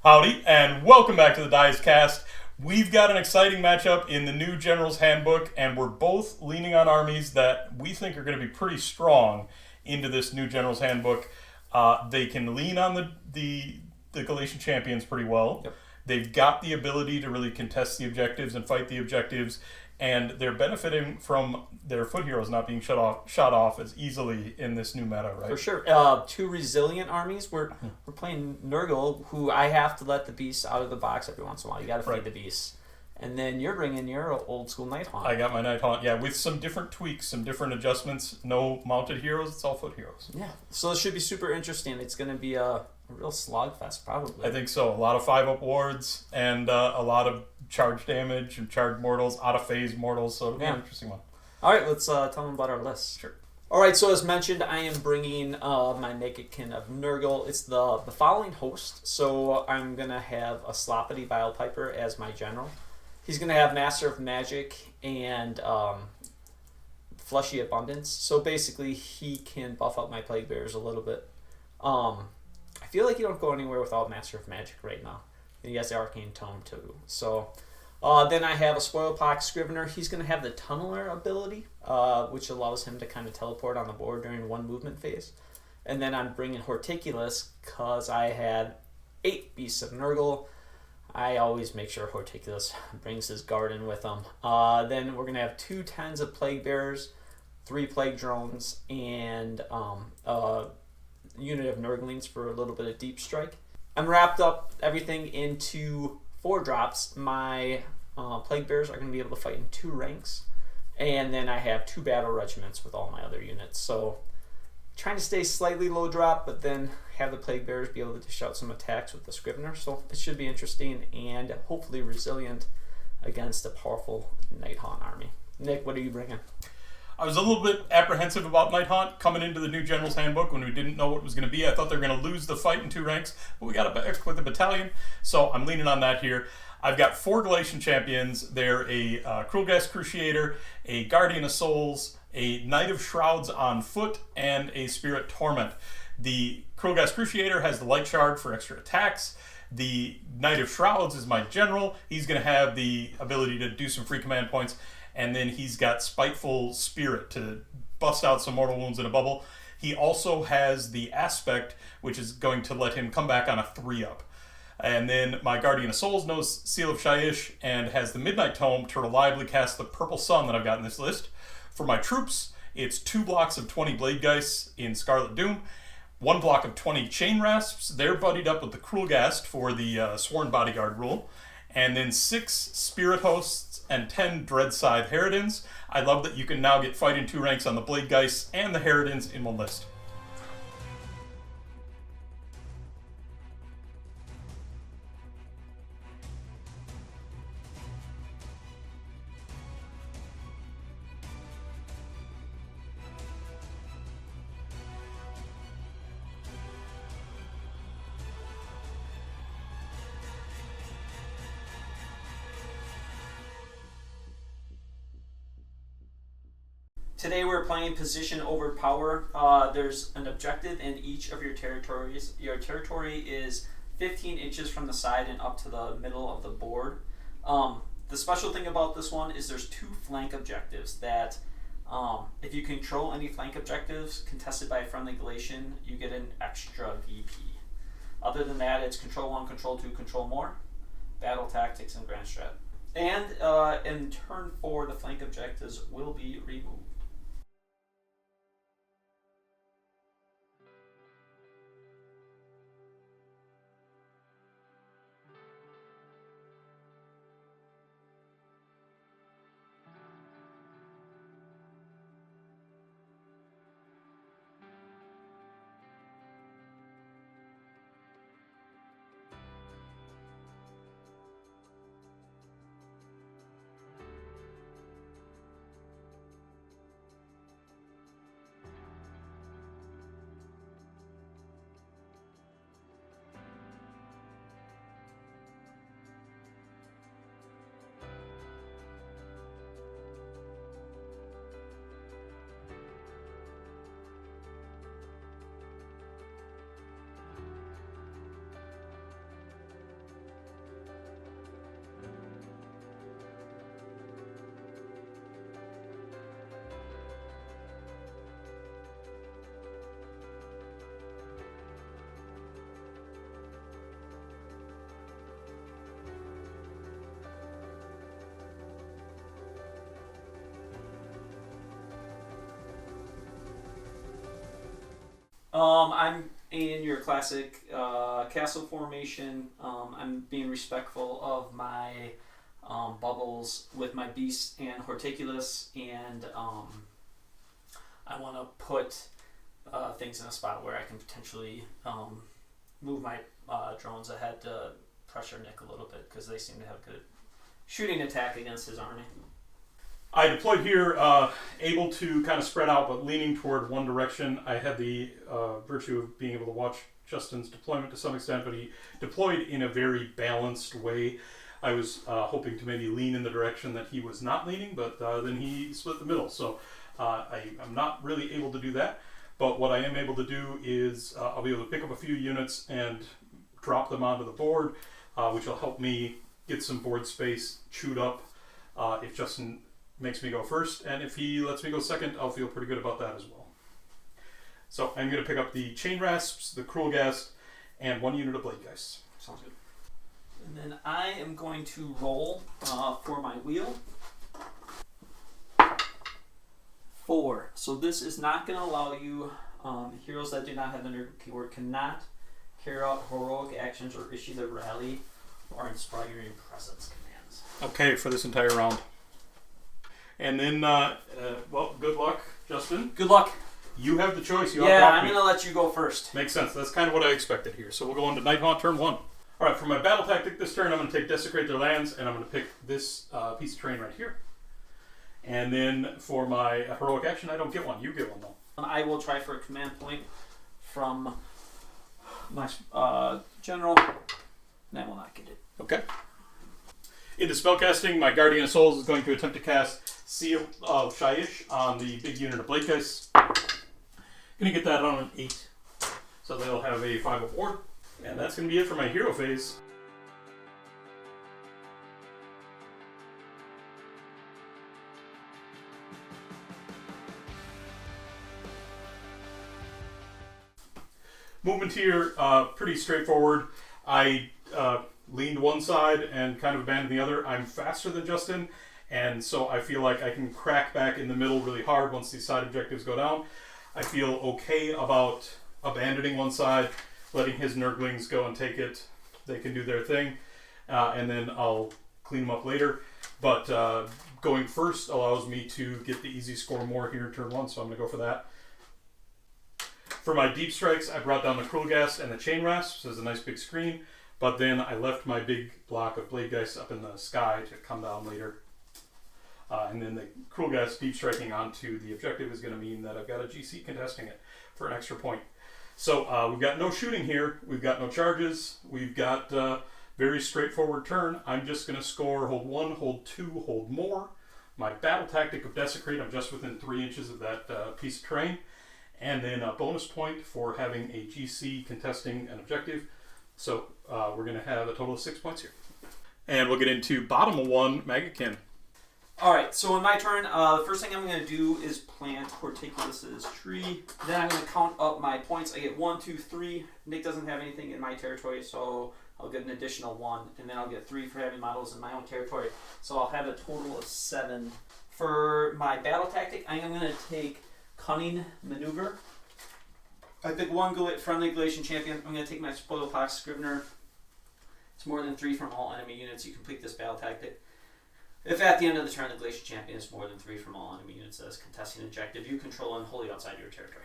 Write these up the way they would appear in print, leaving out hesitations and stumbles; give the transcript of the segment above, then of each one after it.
Howdy, and welcome back to the Dice Cast. We've got an exciting matchup in the new General's Handbook, and we're both leaning on armies that we think are going to be pretty strong into this new General's Handbook. They can lean on the Galletian Champions pretty well. Yep. They've got the ability to really contest the objectives and fight the objectives, and they're benefiting from their foot heroes not being shot off as easily in this new meta, right? For sure. Two resilient armies. We're playing Nurgle, who I have to let the beasts out of the box every once in a while. You got to feed Right. the beasts. And then you're bringing your old school Nighthaunt. I got my Nighthaunt, yeah, with some different tweaks, some different adjustments. No mounted heroes, it's all foot heroes. Yeah. So this should be super interesting. It's going to be a real slogfest, probably. I think so. A lot of 5-up wards and a lot of charge damage and charged mortals, out of phase mortals, so it'll be an interesting one. All right, let's tell them about our list. Sure. All right, so as mentioned, I am bringing my Maggotkin of Nurgle. It's the following host. So I'm going to have a Sloppity Bilepiper as my general. He's going to have Master of Magic and Fleshy Abundance. So basically, he can buff up my Plague Bearers a little bit. I feel like you don't go anywhere without Master of Magic right now. And he has the Arcane Tome too. So then I have a Spoilpox Scrivener. He's going to have the Tunneler ability, which allows him to kind of teleport on the board during one movement phase. And then I'm bringing Horticulus because I had 8 Beasts of Nurgle. I always make sure Horticulus brings his garden with him. Then we're going to have 2 tens of Plague Bearers, 3 Plague Drones, and a unit of Nurglings for a little bit of Deep Strike. I'm wrapped up everything into 4 drops. My Plague Bearers are going to be able to fight in 2 ranks. And then I have 2 battle regiments with all my other units. So trying to stay slightly low drop, but then have the Plague Bearers be able to dish out some attacks with the Scrivener. So it should be interesting and hopefully resilient against a powerful Nighthaunt army. Nick, what are you bringing? I was a little bit apprehensive about Nighthaunt coming into the new General's Handbook when we didn't know what it was going to be. I thought they were going to lose the fight in 2 ranks, but we got it back with the battalion, so I'm leaning on that here. I've got 4 Galletian Champions. They're a Krulgast Cruciator, a Guardian of Souls, a Knight of Shrouds on foot, and a Spirit Torment. The Krulgast Cruciator has the Light Shard for extra attacks. The Knight of Shrouds is my general. He's going to have the ability to do some free command points. And then he's got Spiteful Spirit to bust out some mortal wounds in a bubble. He also has the Aspect, which is going to let him come back on a 3-up. And then my Guardian of Souls knows Seal of Shyish and has the Midnight Tome to reliably cast the Purple Sun that I've got in this list. For my troops, it's 2 blocks of 20 Blade Geists in Scarlet Doom, 1 block of 20 Chain Rasps. They're buddied up with the Krulgast for the Sworn Bodyguard rule. And then 6 Spirit Hosts and 10 Dreadside Harridans. I love that you can now get fight in 2 ranks on the Blade Geists and the Harridans in one list. Today we're playing position over power. There's an objective in each of your territories. Your territory is 15 inches from the side and up to the middle of the board. The special thing about this one is there's 2 flank objectives that if you control any flank objectives contested by a friendly Galatian, you get an extra VP. Other than that, it's control 1, control 2, control more, battle tactics, and grand strat. And in turn 4, the flank objectives will be removed. I'm in your classic castle formation. I'm being respectful of my bubbles with my beast and horticulus, and I want to put things in a spot where I can potentially move my drones ahead to pressure Nick a little bit, because they seem to have good shooting attack against his army. I deployed here, able to kind of spread out, but leaning toward one direction. I had the virtue of being able to watch Justin's deployment to some extent, but he deployed in a very balanced way. I was hoping to maybe lean in the direction that he was not leaning, but then he split the middle. So I'm not really able to do that. But what I am able to do is I'll be able to pick up a few units and drop them onto the board, which will help me get some board space chewed up if Justin makes me go first, and if he lets me go second, I'll feel pretty good about that as well. So I'm going to pick up the Chain Rasps, the Cruel Ghast, and 1 unit of Blade Geist. Sounds good. And then I am going to roll for my wheel. 4. So this is not going to allow you, heroes that do not have the nerd keyword cannot carry out heroic actions or issue the rally or inspiring presence commands. Okay, for this entire round. And then, well, good luck, Justin. Good luck. You have the choice. You I'm going to let you go first. Makes sense. That's kind of what I expected here. So we'll go on to Nighthaunt turn 1. All right, for my battle tactic this turn, I'm going to take Desecrate Their Lands, and I'm going to pick this piece of terrain right here. And then for my heroic action, I don't get one. You get one, though. I will try for a command point from my general, and I will not get it. Okay. Into spellcasting, my Guardian of Souls is going to attempt to cast Seal of Shyish on the big unit of Blade Geist. Going to get that on an 8. So they'll have a 5 of ward. And that's going to be it for my hero phase. Movement here, pretty straightforward. I leaned one side and kind of abandoned the other. I'm faster than Justin, and so I feel like I can crack back in the middle really hard once these side objectives go down. I feel okay about abandoning one side, letting his Nurglings go and take it. They can do their thing, and then I'll clean them up later. But going first allows me to get the easy score more here in turn 1, so I'm going to go for that. For my deep strikes, I brought down the Cruel Ghast and the Chain Rasps as a nice big screen, but then I left my big block of Blade Geist up in the sky to come down later. And then the Cruel Ghast deep striking onto the objective is going to mean that I've got a GC contesting it for an extra point. So we've got no shooting here, we've got no charges, we've got very straightforward turn. I'm just going to score hold 1, hold 2, hold more. My battle tactic of Desecrate, I'm just within 3 inches of that piece of terrain. And then a bonus point for having a GC contesting an objective. So we're going to have a total of 6 points here. And we'll get into bottom of 1, Maggotkin. Alright, so in my turn, the first thing I'm going to do is plant Horticulus's tree. Then I'm going to count up my points. I get 1, 2, 3. Nick doesn't have anything in my territory, so I'll get an additional 1. And then I'll get 3 for having models in my own territory. So I'll have a total of 7. For my battle tactic, I am going to take Cunning Maneuver. I pick 1 friendly Galletian Champion. I'm going to take my Spoilpox Scrivener. It's more than 3 from all enemy units. You complete this battle tactic. If at the end of the turn the Galletian Champion is more than 3 from all enemy units that is contesting an objective you control and wholly outside your territory.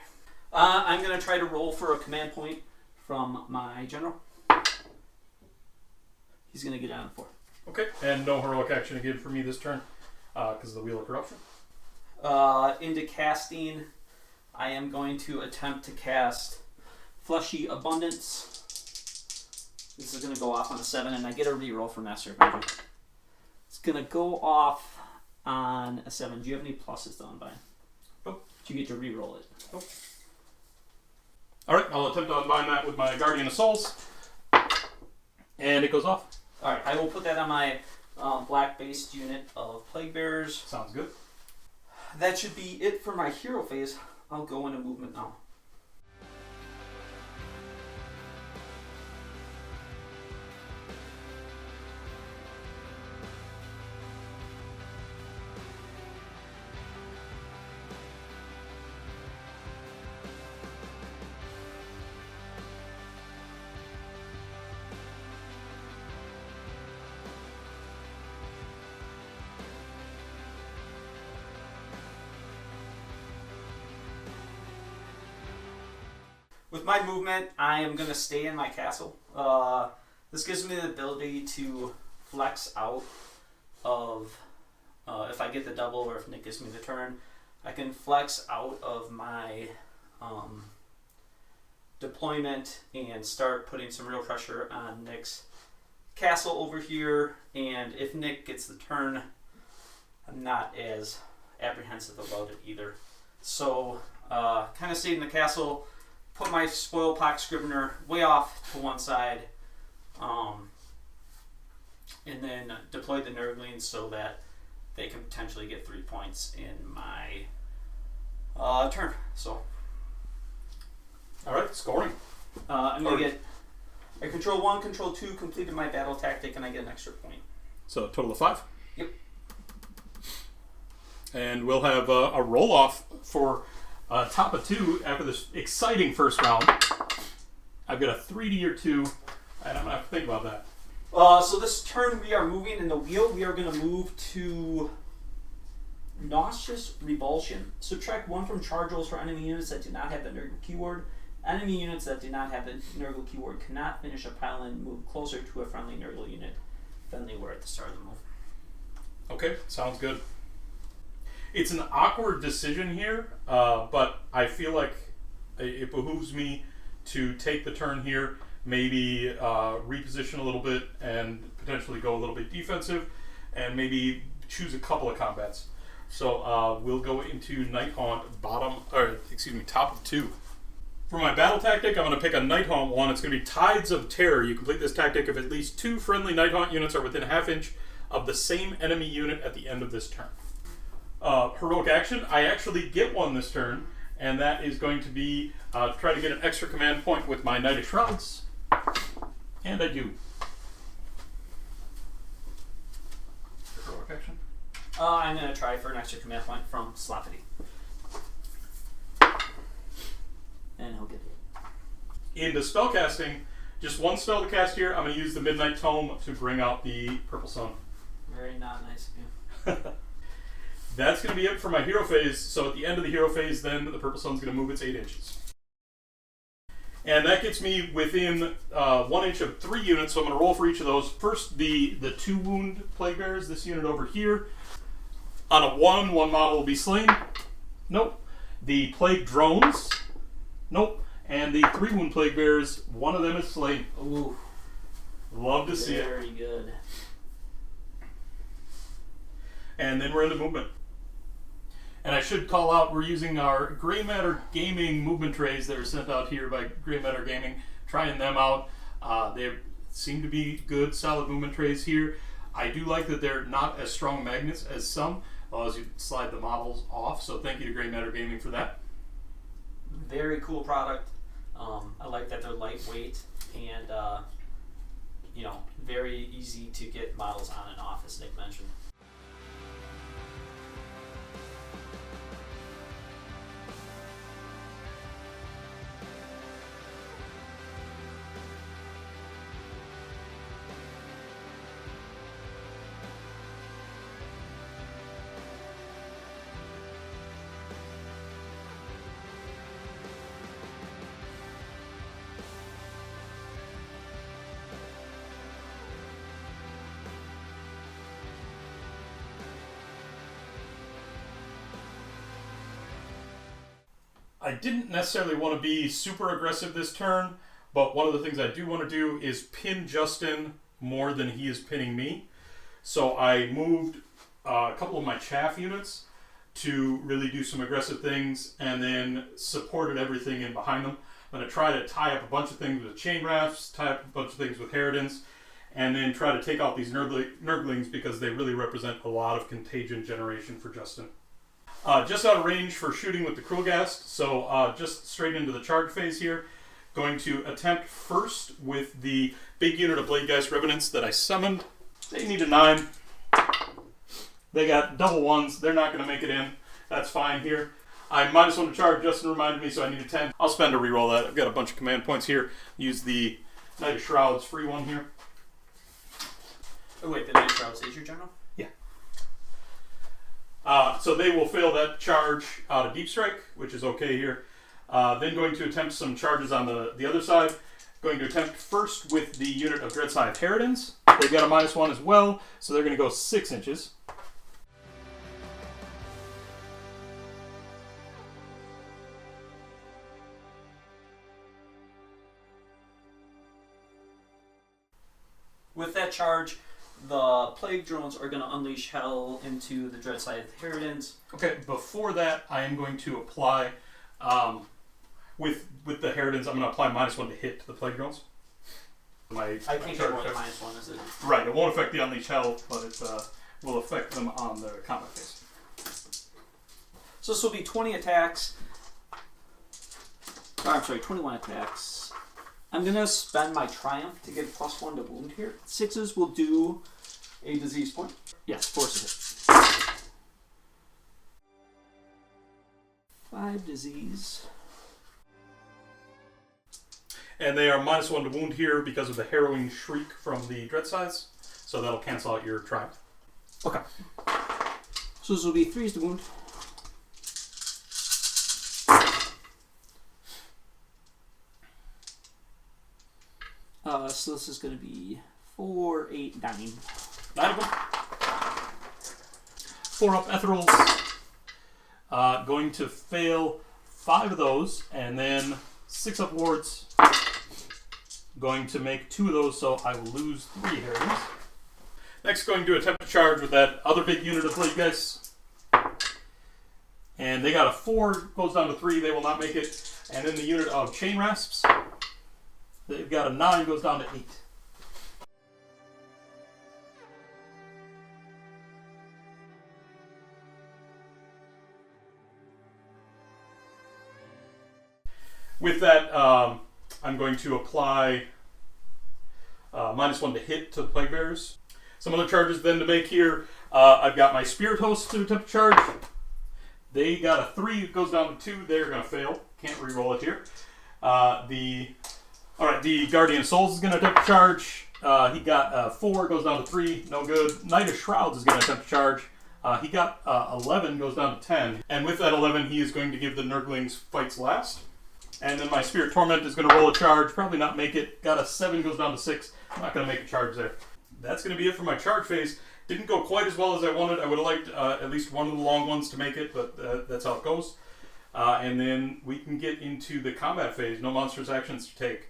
I'm going to try to roll for a command point from my general. He's going to get down 4. Okay, and no heroic action again for me this turn because of the Wheel of Corruption. Into casting, I am going to attempt to cast Fleshy Abundance. This is going to go off on a 7, and I get a reroll for Master of Magic. It's going to go off on a 7. Do you have any pluses to Unbind? Nope. Do you get to reroll it? Nope. Alright, I'll attempt to unbind that with my Guardian of Souls. And it goes off. Alright, I will put that on my black-based unit of Plague Bearers. Sounds good. That should be it for my hero phase. I'll go into movement now. With my movement, I am going to stay in my castle. This gives me the ability to flex out of, if I get the double or if Nick gives me the turn, I can flex out of my deployment and start putting some real pressure on Nick's castle over here. And if Nick gets the turn, I'm not as apprehensive about it either. So kind of stay in the castle, put my spoil pox scrivener way off to one side, and then deploy the Nurglings so that they can potentially get 3 points in my turn. So, all right, scoring. I'm gonna get. I control 1, control 2, completed my battle tactic, and I get an extra point. So a total of 5. Yep. And we'll have a roll off for top of 2 after this exciting first round. I've got a 3D or 2, and I'm gonna have to think about that. So this turn we are moving in the wheel. We are going to move to Nauseous Revulsion. Subtract 1 from charge rolls for enemy units that do not have the Nurgle keyword. Enemy units that do not have the Nurgle keyword cannot finish a pile and move closer to a friendly Nurgle unit than they were at the start of the move. Okay, sounds good. It's an awkward decision here, but I feel like it behooves me to take the turn here, maybe reposition a little bit and potentially go a little bit defensive, and maybe choose a couple of combats. So we'll go into Nighthaunt top of 2. For my battle tactic, I'm going to pick a Nighthaunt one. It's going to be Tides of Terror. You complete this tactic if at least 2 friendly Nighthaunt units are within a half inch of the same enemy unit at the end of this turn. Heroic action, I actually get one this turn, and that is going to be try to get an extra command point with my Knight of Shrouds. And I do. Heroic action. I'm going to try for an extra command point from Sloppity. And he'll get it. Into spellcasting, just one spell to cast here. I'm going to use the Midnight Tome to bring out the Purple Sun. Very not nice of you. That's going to be it for my hero phase. So at the end of the hero phase, then the Purple Sun's going to move its 8 inches. And that gets me within 1 inch of 3 units, so I'm going to roll for each of those. First, the 2 wound Plague Bearers, this unit over here. On a 1 model will be slain. Nope. The Plague Drones. Nope. And the 3 wound Plague Bearers, 1 of them is slain. Ooh. Love to see it. Very good. And then we're into movement. And I should call out, we're using our Grey Matter Gaming movement trays that are sent out here by Grey Matter Gaming. Trying them out. They seem to be good, solid movement trays here. I do like that they're not as strong magnets as some, as you slide the models off. So thank you to Grey Matter Gaming for that. Very cool product. I like that they're lightweight and very easy to get models on and off, as Nick mentioned. I didn't necessarily want to be super aggressive this turn, but one of the things I do want to do is pin Justin more than he is pinning me. So I moved a couple of my chaff units to really do some aggressive things, and then supported everything in behind them. I'm going to try to tie up a bunch of things with chain rafts, tie up a bunch of things with Harridans, and then try to take out these Nurglings because they really represent a lot of contagion generation for Justin. Just out of range for shooting with the Krulgast, so just straight into the charge phase here. Going to attempt first with the big unit of Bladegeist Revenants that I summoned. They need a 9. They got double 1s. They're not going to make it in. That's fine here. I -1 to charge. Justin reminded me, so I need a 10. I'll spend to reroll that. I've got a bunch of command points here. Use the Knight of Shrouds, free one here. Oh wait, the Knight of Shrouds is your general? Yeah. So they will fail that charge out of Deep Strike, which is okay here. Then going to attempt some charges on the other side. Going to attempt first with the unit of Dreadscythe Harridans. They've got a -1 as well, so they're going to go 6 inches. With that charge, the Plague Drones are going to unleash hell into the Dreadscythe Harridans. Okay, before that, I am going to apply, with the Harridans, I'm going to apply -1 to hit to the Plague Drones. I can't get more than -1, is it? Right, it won't affect the unleash hell, but it will affect them on the combat phase. So this will be 20 attacks. Oh, I'm sorry, 21 attacks. I'm going to spend my Triumph to get +1 to wound here. 6s will do a disease point. Yes, force hit. 5 disease. And they are -1 to wound here because of the Harrowing Shriek from the Dreadscythes, so that'll cancel out your Triumph. Okay. So this will be 3s to wound. So this is going to be 4, 8, 9. 9 of them. 4 up Ethereals. Going to fail 5 of those, and then 6 up Wards. Going to make 2 of those, so I will lose 3 Harridans. Next, going to attempt to charge with that other big unit of Plague Guys. And they got a 4, goes down to 3, they will not make it. And then the unit of Chain Rasps. They've got a 9, goes down to 8. With that, I'm going to apply -1 to hit to the Plague Bearers. Some other charges then to make here. I've got my Spirit Host to attempt to charge. They got a 3, it goes down to 2. They're going to fail. Can't re-roll it here. The Guardian of Souls is going to attempt to charge. He got 4, goes down to 3, no good. Knight of Shrouds is going to attempt to charge. He got 11, goes down to 10. And with that 11, he is going to give the Nurglings fights last. And then my Spirit Torment is going to roll a charge, probably not make it. Got a 7, goes down to 6. I'm not going to make a charge there. That's going to be it for my charge phase. Didn't go quite as well as I wanted. I would have liked at least one of the long ones to make it, but that's how it goes. And then we can get into the combat phase. No monstrous actions to take.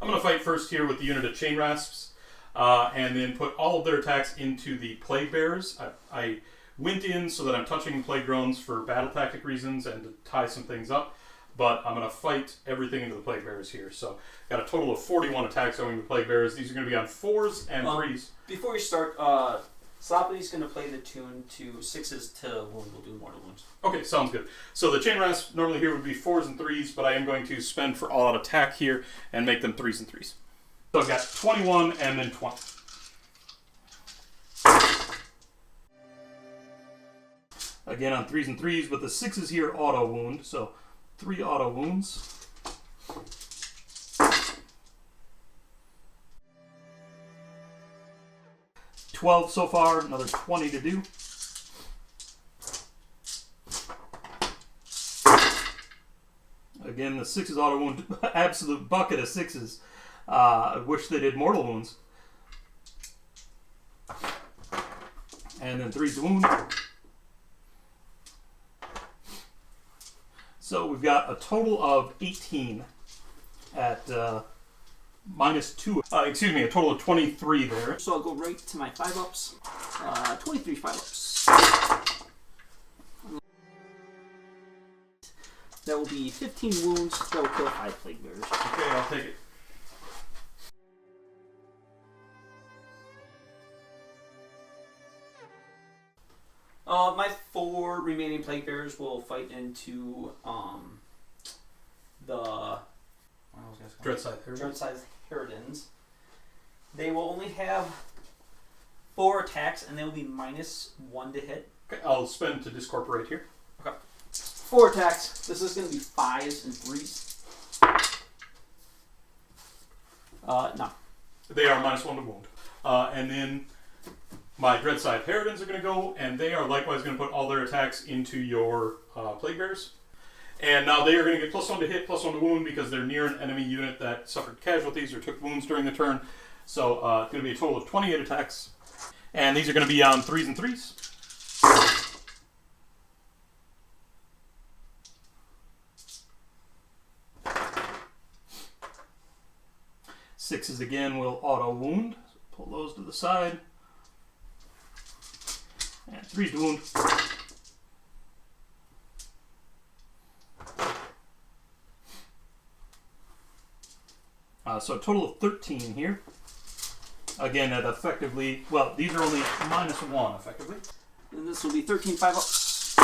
I'm going to fight first here with the unit of Chain Rasps, and then put all of their attacks into the Plague Bearers. I went in so that I'm touching Plague Drones for battle tactic reasons and to tie some things up, but I'm going to fight everything into the Plague Bearers here. So got a total of 41 attacks going to Plague Bearers. These are going to be on 4s and 3s. Before you start, Sloppy's going to play the tune to 6s to wound. We'll do mortal wounds. Okay, sounds good. So the Chain Rasp normally here would be 4s and 3s, but I am going to spend for all-out attack here and make them 3s and 3s. So I've got 21 and then 20. Again on 3s and 3s, but the 6s here auto wound, so 3 auto wounds. $12 so far, another 20 to do. Again, the 6s auto wound, absolute bucket of 6s. I wish they did mortal wounds. And then 3s to wound. So we've got a total of 18 at -2. Excuse me, a total of 23 there. So I'll go right to my 5-ups. 23 5-ups. That will be 15 wounds. That will kill 5 Plague Bearers. Okay, I'll take it. My 4 remaining Plague Bearers will fight into the Dreadscythe Harridans. They will only have 4 attacks, and they will be -1 to hit. Okay, I'll spend to discorporate here. Okay. 4 attacks. This is going to be 5s and 3s. No. They are -1 to wound. And then my Dreadscythe Harridans are going to go, and they are likewise going to put all their attacks into your Plague Bearers. And now they are going to get +1 to hit, +1 to wound because they're near an enemy unit that suffered casualties or took wounds during the turn. So it's going to be a total of 28 attacks. And these are going to be on 3s and 3s. Sixes again will auto wound. So pull those to the side. And 3s to wound. So a total of 13 here. Again, that effectively, well, these are only -1 effectively. And this will be 13 5-ups.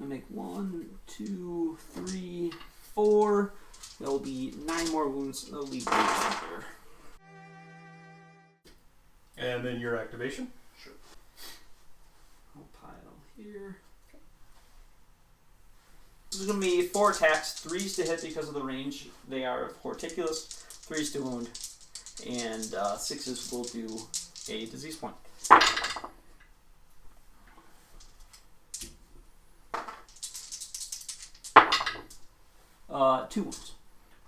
I'll make 1, 2, 3, 4. There will be 9 more wounds. There'll be there. And then your activation. Sure. I'll pile here. This is going to be 4 attacks, 3s to hit because of the range. They are horticulous, 3s to wound, and 6s will do a disease point. 2 wounds.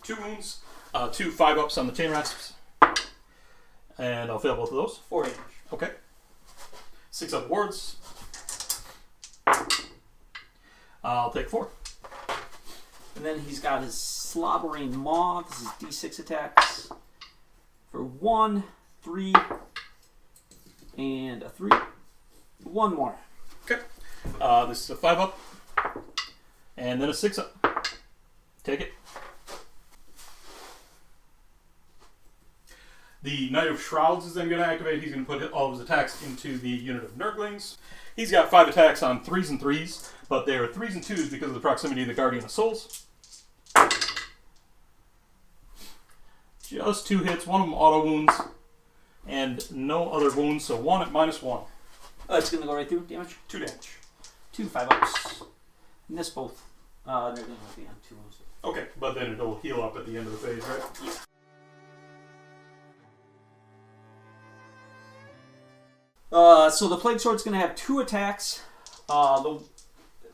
2 wounds, 2 5-ups on the chain rasps. And I'll fail both of those. 4 damage. Okay. 6 up wards. I'll take 4. And then he's got his slobbering maw. This is D6 attacks for 1, 3, and a 3. 1 more. Okay. This is a 5-up. And then a 6-up. Take it. The Knight of Shrouds is then going to activate. He's going to put all of his attacks into the unit of Nurglings. He's got 5 attacks on 3s and 3s, but they are 3s and 2s because of the proximity of the Guardian of Souls. Just 2 hits, 1 of them auto wounds, and no other wounds, so 1 at -1. It's going to go right through damage. 2 damage. 2 5-ups. Miss both. They're going to be on 2 wounds. Okay, but then it'll heal up at the end of the phase, right? Yeah. So the Plague Sword's going to have 2 attacks. The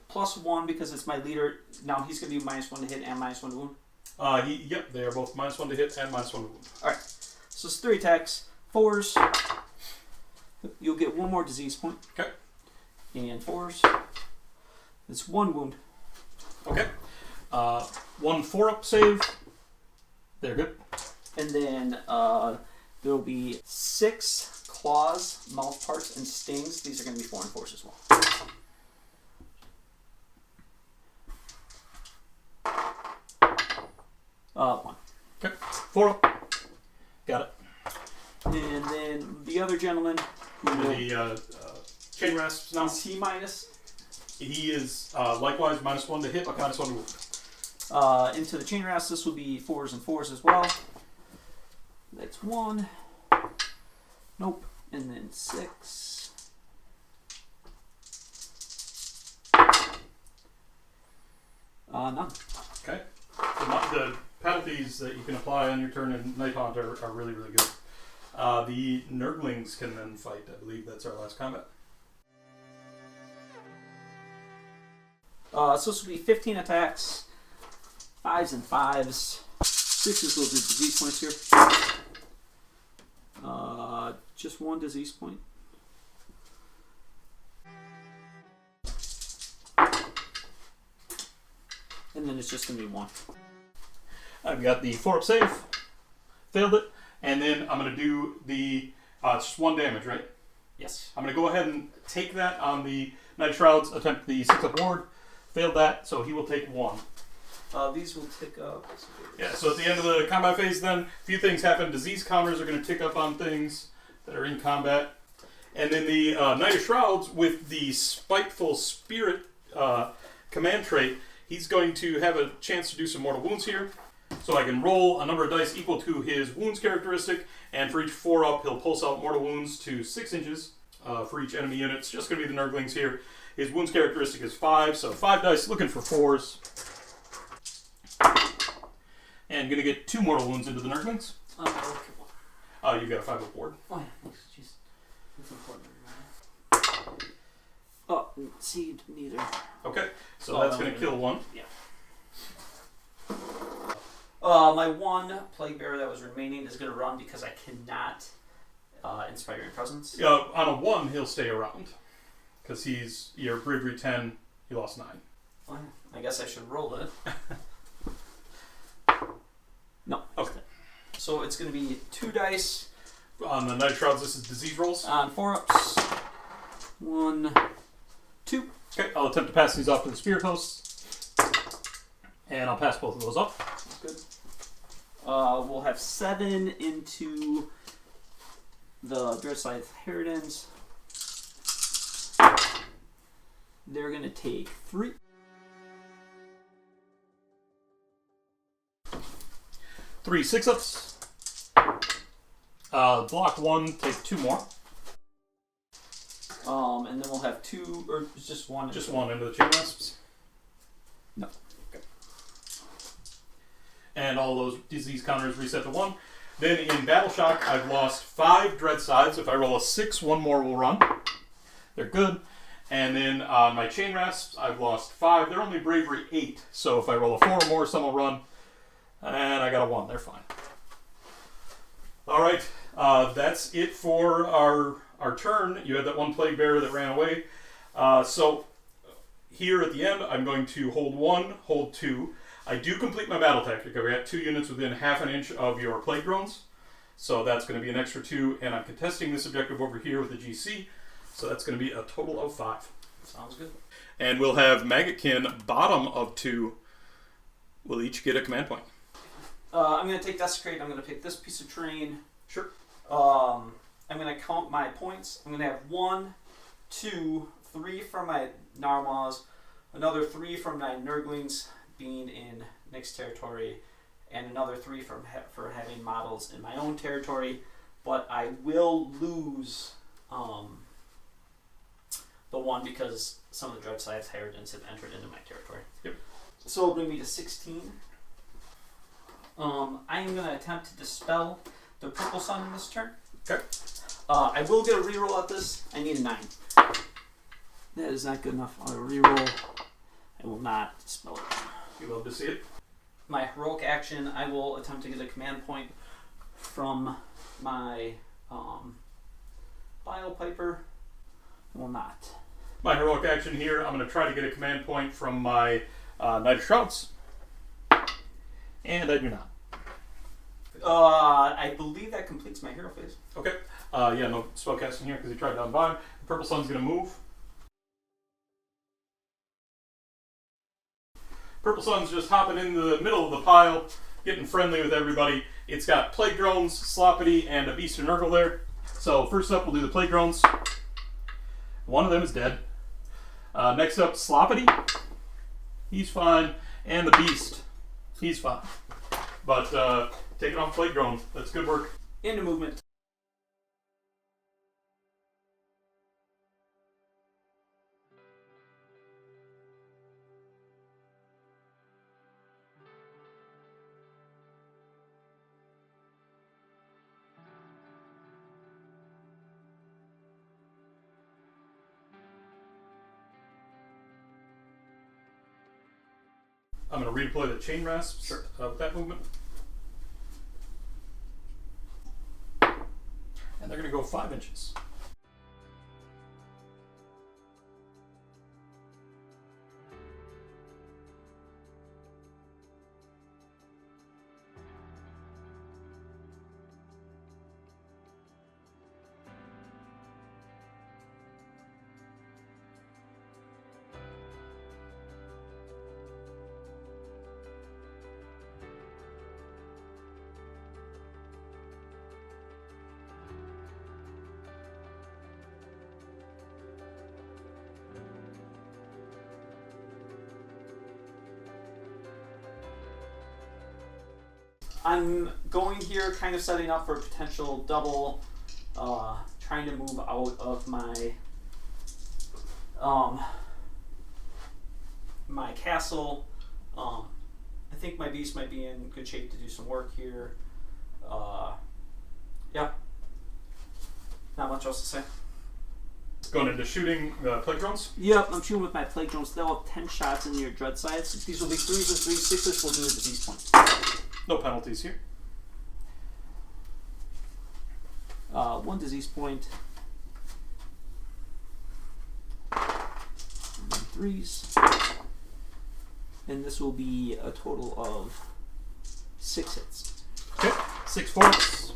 +1 because it's my leader. Now he's going to be -1 to hit and -1 to wound. Yep, they are both -1 to hit and -1 to wound. Alright, so it's 3 attacks. 4s. You'll get 1 more disease point. Okay. And 4s. It's 1 wound. Okay. 1 4-up save. They're good. And then there will be 6 claws, mouth parts, and stings. These are going to be 4 and 4s as well. One. Okay. 4-up. Got it. And then the other gentleman. The chain rasps now. Is he minus? He is likewise -1 to hit, -1 to wound. Into the chain rasp, this will be 4s and 4s as well. That's 1. Nope. And then 6. None. Okay. The penalties that you can apply on your turn in Nighthaunt are really, really good. The Nurglings can then fight. I believe that's our last combat. So this will be 15 attacks, 5s and 5s. 6s will do disease points here. Just 1 disease point. And then it's just going to be 1. I've got the 4-up save. Failed it. And then I'm going to do the... it's just 1 damage, right? Yes. I'm going to go ahead and take that on the Knight of Shrouds, attempt the 6-up ward. Failed that, so he will take 1. These will tick up. Yeah, so at the end of the combat phase then, a few things happen. Disease counters are going to tick up on things that are in combat. And then the Knight of Shrouds, with the Spiteful Spirit command trait, he's going to have a chance to do some mortal wounds here. So I can roll a number of dice equal to his wounds characteristic, and for each 4-up, he'll pulse out mortal wounds to 6 inches for each enemy unit. It's just going to be the Nurglings here. His wounds characteristic is 5, so 5 dice, looking for 4s. And going to get 2 mortal wounds into the Nurglings. You've got a 5-up ward. Oh, yeah. Jeez. That's important. Seed neither. Okay, so that's going to kill one. Yeah. My one plague bearer that was remaining is going to run because I cannot Inspiring Presence. Yeah, on a 1, he'll stay around. Because he's your bravery 10, he lost 9. Well, I guess I should roll it. No. Okay. So it's going to be 2 dice. On the Night Shrouds, this is disease rolls. On 4-ups. 1, 2. Okay, I'll attempt to pass these off to the Spirit Hosts. And I'll pass both of those up. Good. We'll have 7 into the Dreadscythe Heritans. They're going to take 3. 3 6-ups. Block 1, take 2 more. And then we'll have 2, or just 1. Just 1 into the Chain Rasps. No. Okay. And all those disease counters reset to 1. Then in Battle Shock, I've lost 5 Dreadscythes. If I roll a 6, 1 more will run. They're good. And then on my Chain Rasps, I've lost 5. They're only Bravery 8. So if I roll a 4 or more, some will run. And I got a 1. They're fine. All right. That's it for our turn. You had that one Plague Bearer that ran away. So here at the end, I'm going to hold 1, hold 2. I do complete my battle tactic. I've got 2 units within half an inch of your Plague Drones. So that's going to be an extra 2. And I'm contesting this objective over here with the GC. So that's going to be a total of 5. Sounds good. And we'll have Maggotkin, bottom of 2, will each get a command point. I'm going to take Desecrate. I'm going to pick this piece of terrain. Sure. I'm going to count my points. I'm going to have 1, 2, 3 from my Narwhals, another 3 from my Nurglings being in Nick's territory, and another 3 for having models in my own territory. But I will lose the 1 because some of the Dreadscythe Heritans have entered into my territory. Yep. So it'll bring me to 16. I am going to attempt to dispel the Purple Sun in this turn. Okay. I will get a reroll at this. I need a 9. That is not good enough on a reroll. I will not dispel it. You love to see it. My heroic action, I will attempt to get a command point from my Bile Piper. I will not. My heroic action here, I'm going to try to get a command point from my Knight of Shrouds. And I do not. I believe that completes my hero phase. Okay. Yeah, no spellcasting here because he tried to unbind. The Purple Sun's going to move. Purple Sun's just hopping into the middle of the pile, getting friendly with everybody. It's got Plague Drones, Sloppity, and a Beast of Nurgle there. So first up, we'll do the Plague Drones. One of them is dead. Next up, Sloppity. He's fine. And the Beast. He's fine. But taking off Plague Drone. That's good work. Into movement. I'm going to redeploy the Chain Rasps with that movement. And they're going to go 5 inches. I'm going here kind of setting up for a potential double, trying to move out of my my castle. I think my beast might be in good shape to do some work here. Yeah. Not much else to say. Going into shooting plague drones. Yep, I'm shooting with my plague drones. They'll have 10 shots in your dread sides. These will be 3s and 3s. 6s will do a disease point. No penalties here. 1 disease point. 3s. And this will be a total of 6 hits. Okay, 6 forts.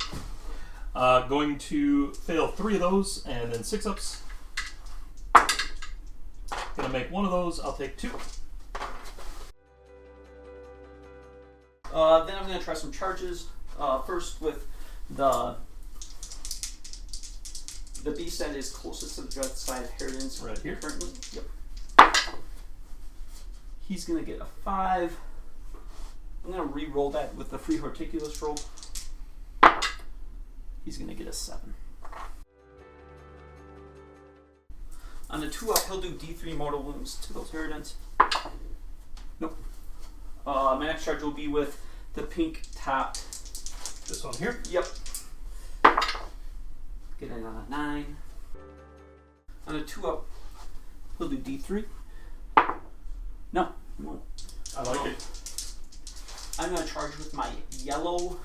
Going to fail 3 of those and then 6-ups. Gonna make 1 of those. I'll take 2. Then I'm going to try some charges. First with the beast that is closest to the dread side inheritance. Right here. Currently. Yep. He's going to get a 5. I'm going to re-roll that with the free Horticulus roll. He's going to get a 7. On the 2-up, he'll do D3 mortal wounds to those inheritance. Nope. My next charge will be with the pink topped. This one here. Yep. Get it on a 9. On a 2-up, he'll do D3. No, he won't. I like it. I'm going to charge with my yellow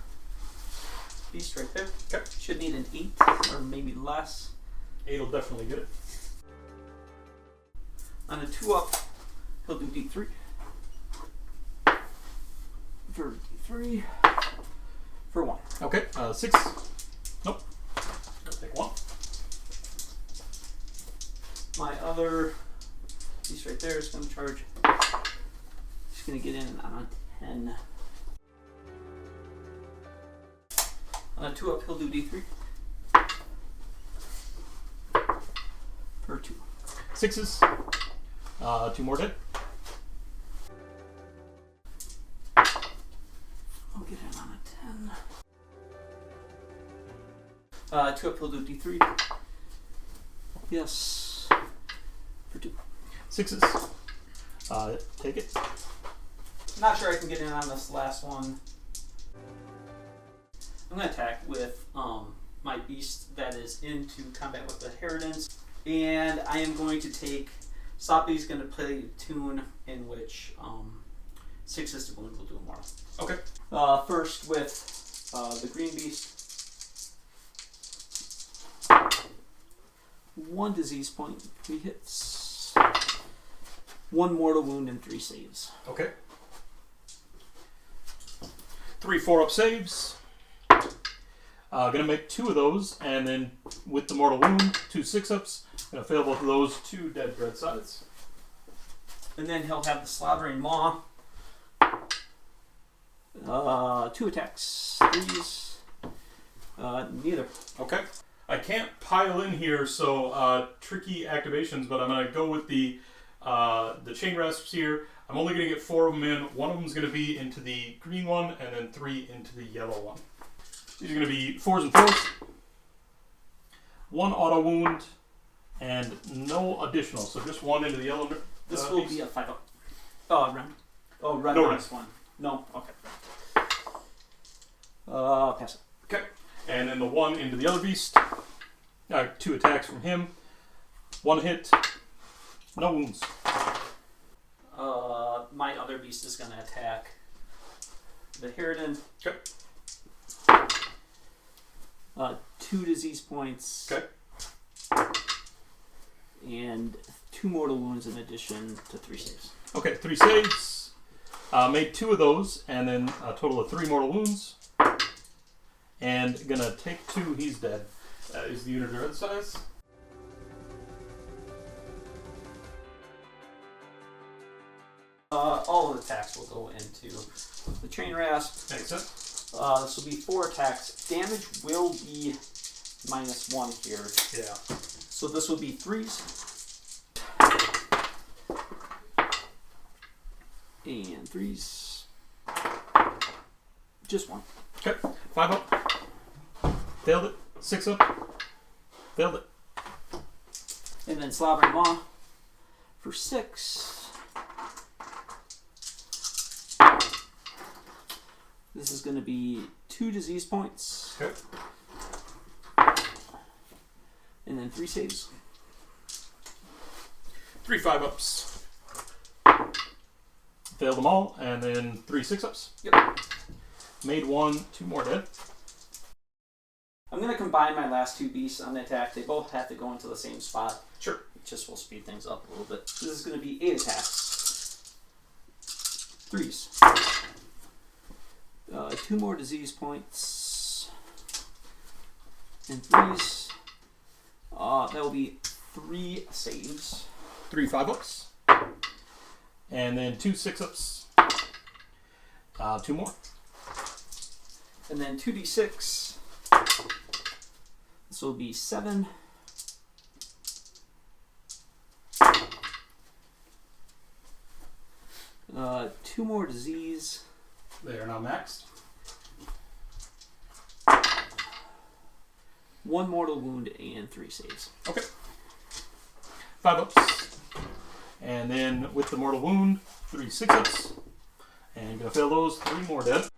beast right there. Okay. Should need an 8 or maybe less. 8 will definitely get it. On a 2-up, he'll do D3. For D3. For 1. Okay, 6. Nope. I'll take 1. My other beast right there is going to charge. He's going to get in on a 10. On a 2-up, he'll do D3. For 2. 6s. 2 more dead. I'll get in on a 10. 2-up, he'll do D3. Yes. For 2. 6s. Take it. Not sure I can get in on this last one. I'm going to attack with my beast that is into combat with the inheritance. And I am going to take... Sloppy's going to play a tune in which 6s to wound will do a mortal. Okay. First with the green beast. 1 disease point, 3 hits. 1 mortal wound and 3 saves. Okay. 3 4-up saves. Gonna make 2 of those, and then with the mortal wound, 2 6-ups. Gonna fail both of those. 2 dead dread sides. And then he'll have the Slathering Maw. 2 attacks. 3s. Neither. Okay. I can't pile in here, so tricky activations, but I'm gonna go with the chain rasps here. I'm only gonna get 4 of them in. 1 of them is gonna be into the green one, and then 3 into the yellow one. These are gonna be 4s and 4s. 1 auto wound, and no additional. So just 1 into the yellow. This will be a 5-up. Oh, run. Oh, run No minus 1. No, okay. Pass it. Okay. And then the 1 into the other beast. 2 attacks from him. 1 hit. No wounds. My other beast is going to attack the Harridan. Okay. 2 disease points. Okay. And 2 mortal wounds in addition to 3 saves. Okay, 3 saves. Made 2 of those, and then a total of 3 mortal wounds. And gonna take 2, he's dead. That is the unit of red size. All of the attacks will go into the chain rasp. Makes sense. This will be 4 attacks. Damage will be -1 here. Yeah. So this will be 3s. And 3s. Just 1. Okay, 5 up. Failed it. 6 up. Failed it. And then Slobbering Maw for 6. This is going to be 2 disease points. Okay. And then 3 saves. 3 5-ups. Failed them all, and then 3 6-ups. Yep. Made 1, 2 more dead. I'm going to combine my last 2 beasts on the attack. They both have to go into the same spot. Sure. It just will speed things up a little bit. This is going to be 8 attacks. 3s. 2 more disease points. And 3s. That will be 3 saves. 3 5-ups. And then 2 6-ups. 2 more. And then 2d6. This will be 7. Two more disease. They are now maxed. 1 mortal wound and 3 saves. Okay. 5-ups. And then with the mortal wound, 3 6-ups. And you're going to fail those, 3 more dead.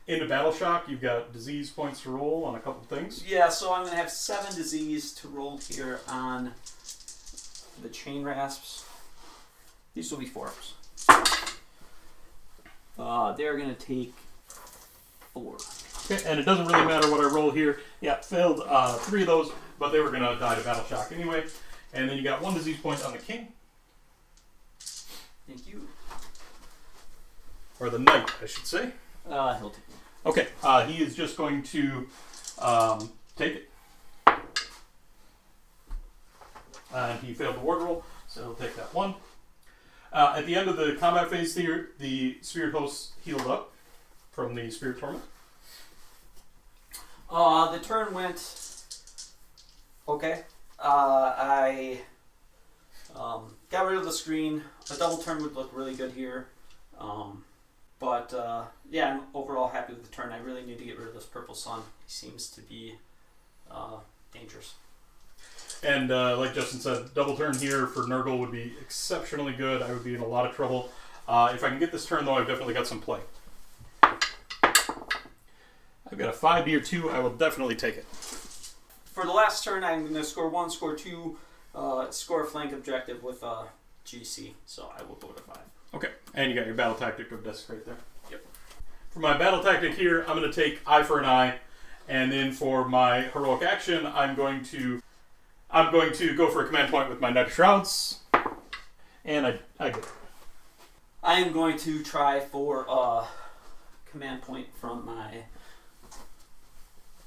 Into Battle Shock, you've got disease points to roll on a couple things. Yeah, so I'm going to have 7 disease to roll here on the chain rasps. These will be 4-ups. They're going to take 4. Okay, and it doesn't really matter what I roll here. Yeah, failed 3 of those, but they were going to die to Battle Shock anyway. And then you got 1 disease point on the king. Thank you. Or the knight, I should say. He'll take 1. Okay, he is just going to take it. And he failed the ward roll, so he'll take that 1. At the end of the combat phase here, the spirit hosts healed up from the spirit torment. The turn went okay. I got rid of the screen. A double turn would look really good here. But yeah, I'm overall happy with the turn. I really need to get rid of this purple sun. He seems to be dangerous. And like Justin said, double turn here for Nurgle would be exceptionally good. I would be in a lot of trouble. If I can get this turn, though, I've definitely got some play. I've got a 5 or 2. I will definitely take it. For the last turn, I'm going to score 1, score 2, score a flank objective with GC. So I will go to 5. Okay, and you got your battle tactic of Desecrate there. Yep. For my battle tactic here, I'm going to take eye for an eye, and then for my heroic action, I'm going to go for a command point with my Knight of Shrouds, and I get it. I am going to try for a command point from my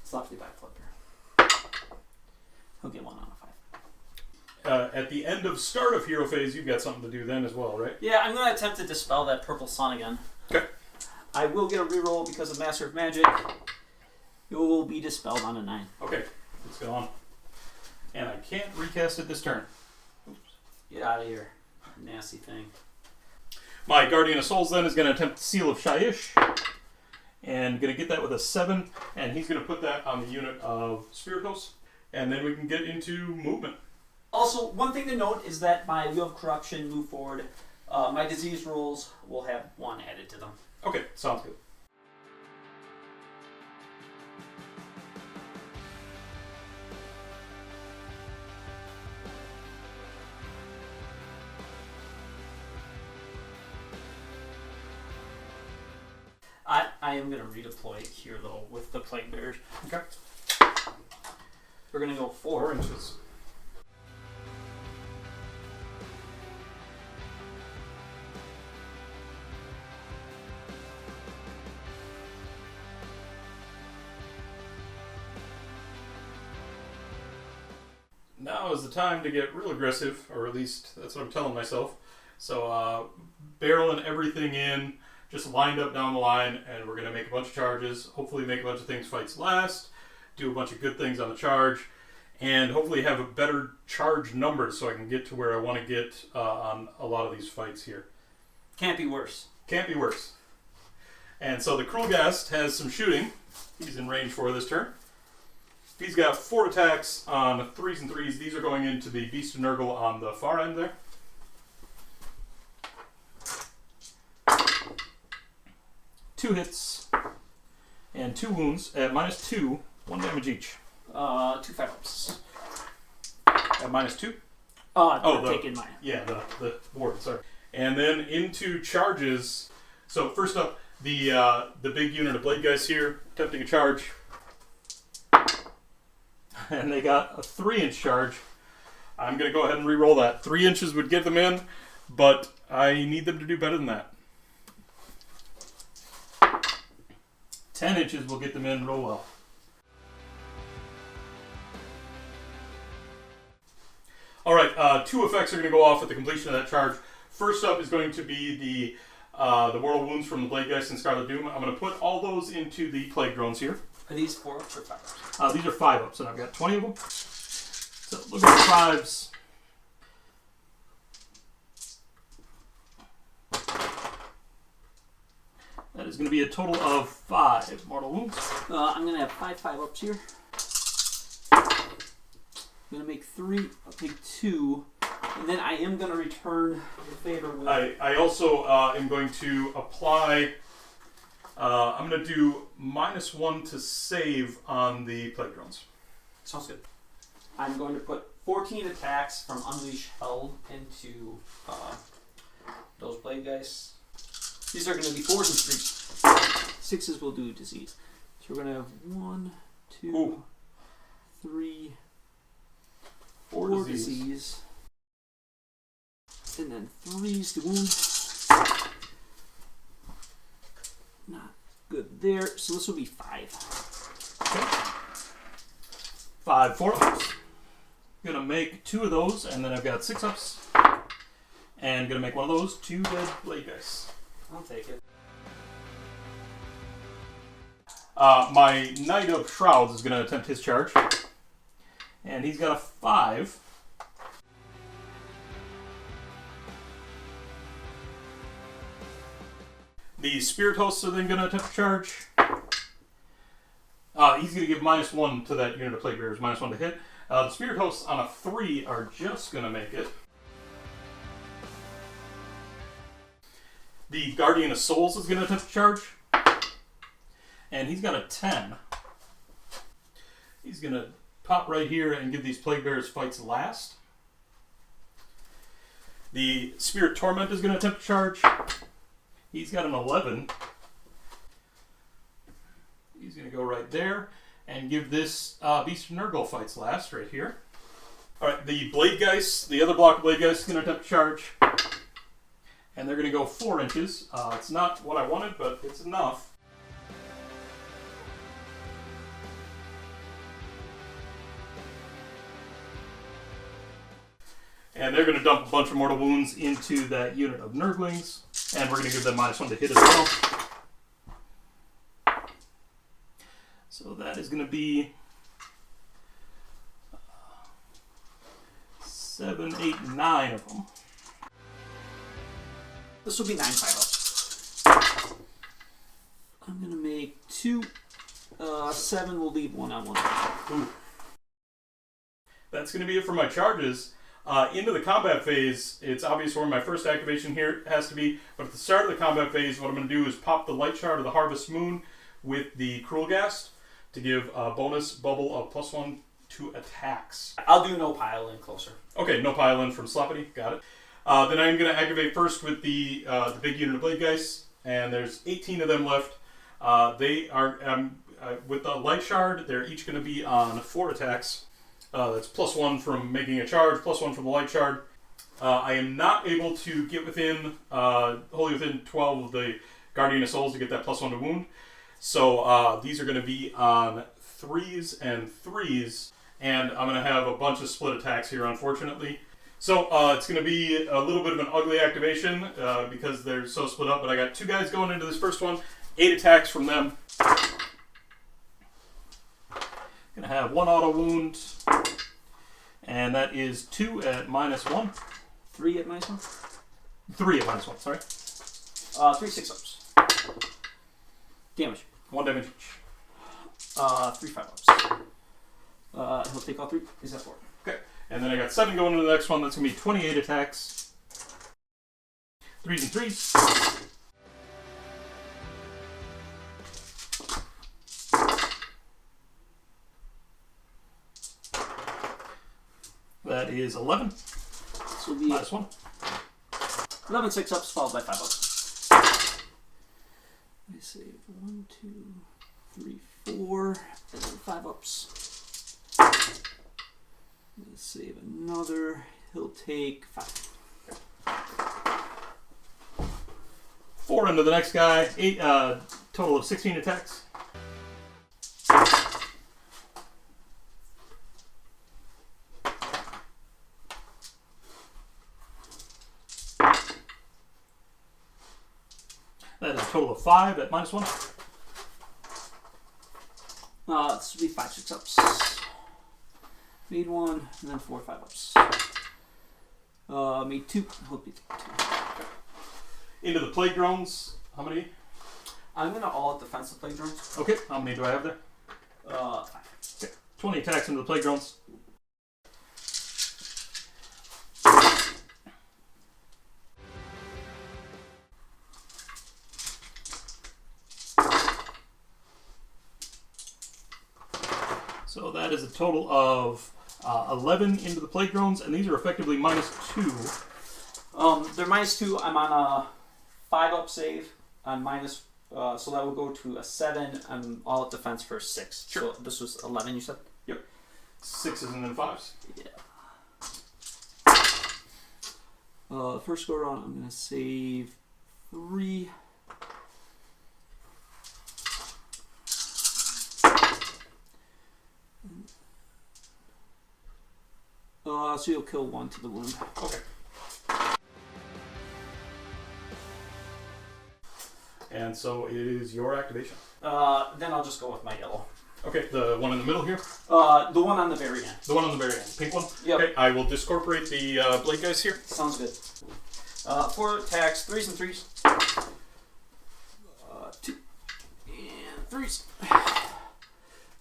Sloppy Back Flipper. He'll get 1 out of 5. At the end of start of hero phase, you've got something to do then as well, right? Yeah, I'm going to attempt to dispel that purple sun again. Okay. I will get a reroll because of Master of Magic. It will be dispelled on a 9. Okay, let's go on. And I can't recast it this turn. Oops. Get out of here, nasty thing. My Guardian of Souls then is going to attempt Seal of Shyish. And going to get that with a 7. And he's going to put that on the unit of Spirit Hosts. And then we can get into movement. Also, one thing to note is that my Wheel of Corruption move forward. My disease rolls will have 1 added to them. Okay, sounds good. I am going to redeploy here, though, with the Plague Bears. Okay. We're going to go 4 inches. Now is the time to get real aggressive, or at least that's what I'm telling myself. So barreling everything in, just lined up down the line, and we're going to make a bunch of charges, hopefully make a bunch of things fights last, do a bunch of good things on the charge, and hopefully have a better charge number so I can get to where I want to get on a lot of these fights here. Can't be worse. Can't be worse. And so the Cruel Guest has some shooting. He's in range for this turn. He's got 4 attacks on 3s and 3s. These are going into the Beast of Nurgle on the far end there. Two hits and 2 wounds at -2, 1 damage each. 2 5-ups. at -2. Taking mine. Yeah, the ward, sorry. And then into charges. So first up, the big unit of blade guys here, attempting a charge. And they got a 3-inch charge. I'm going to go ahead and re-roll that. 3 inches would get them in, but I need them to do better than that. 10 inches will get them in real well. Alright, 2 effects are going to go off at the completion of that charge. First up is going to be the mortal wounds from the Blade Geist and Scarlet Doom. I'm going to put all those into the Plague Drones here. Are these 4-ups or 5-ups? These are 5-ups, and I've got 20 of them. So look at the 5s. That is going to be a total of 5 mortal wounds. I'm going to have 5 5-ups here. I'm going to make 3, I'll take 2, and then I am going to return the favor with... I also am going to apply... I'm going to do -1 to save on the Plague Drones. Sounds good. I'm going to put 14 attacks from Unleash Hell into those Blade Guys. These are going to be 4s and 3s. 6s will do disease. So we're going to have 1, 2, 3, 4 disease. And then 3s to wound. Not good there. So this will be 5. Okay. 5 4-ups. Gonna make 2 of those, and then I've got 6-ups. And gonna make one of those 2 dead Blade Guys. I'll take it. My Knight of Shrouds is gonna attempt his charge. And he's got a 5. The Spirit Hosts are then going to attempt to charge. He's going to give -1 to that unit of Plague Bearers, -1 to hit. The Spirit Hosts on a 3 are just going to make it. The Guardian of Souls is going to attempt to charge. And he's got a 10. He's going to pop right here and give these Plague Bearers fights last. The Spirit Torment is going to attempt to charge. He's got an 11. He's going to go right there and give this Beast of Nurgle fights last right here. Alright, the Blade Geist, the other block of Blade Geist is going to attempt to charge. And they're going to go 4 inches. It's not what I wanted, but it's enough. And they're going to dump a bunch of mortal wounds into that unit of Nurglings. And we're going to give them -1 to hit as well. So that is going to be 7, 8, 9 of them. This will be 9 5-ups. I'm going to make 2. 7 will leave 1 on 1. Ooh. That's going to be it for my charges. Into the combat phase, it's obvious where my first activation here has to be, but at the start of the combat phase, what I'm going to do is pop the Light Shard of the Harvest Moon with the Cruel Ghast to give a bonus bubble of +1 to attacks. I'll do no pile in closer. Okay, no pile in from Sloppity, got it. Then I'm going to activate first with the big unit of Blade Geist, and there's 18 of them left. They are, with the Light Shard, they're each going to be on 4 attacks. That's +1 from making a charge, +1 from the Light Shard. I am not able to get within, wholly within 12 of the Guardian of Souls to get that +1 to wound. So these are going to be on 3s and 3s, and I'm going to have a bunch of split attacks here, unfortunately. So it's going to be a little bit of an ugly activation because they're so split up, but I got 2 guys going into this first one, 8 attacks from them. Going to have 1 auto wound, and that is 2 at -1. 3 at -1? 3 at -1, sorry. 3 6-ups. Damage. 1 damage each. 3 5-ups. He'll take all 3. Is that 4? Okay, and then I got 7 going into the next one. That's going to be 28 attacks. 3s and 3s. that is 11. This will be -1. 11 6-ups followed by 5-ups. I save 1, 2, 3, 4, and then 5-ups. Let's save another. He'll take 5. 4 into the next guy. 8. Total of 16 attacks. That is a total of 5 at -1. This will be 5 6-ups. Made 1, and then 4 5-ups. Made 2. Hope you take 2. Into the plague drones. How many? I'm gonna all defensive plague drones. Okay, how many do I have there? 5. Okay. 20 attacks into the plague drones. So that is a total of 11 into the plague drones, and these are effectively -2. They're -2. I'm on a 5-up save on minus, so that will go to a 7. I'm all at defense for 6. Sure. So this was 11, you said? Yep. 6s and then 5s. Yeah. First go around, I'm gonna save 3. So you'll kill 1 to the wound. Okay. And so it is your activation. Then I'll just go with my yellow. Okay, the one in the middle here? The one on the very end. The one on the very end. Pink one? Yep. Okay, I will discorporate the blade guys here. Sounds good. 4 attacks, 3s and 3s. 2 and 3s.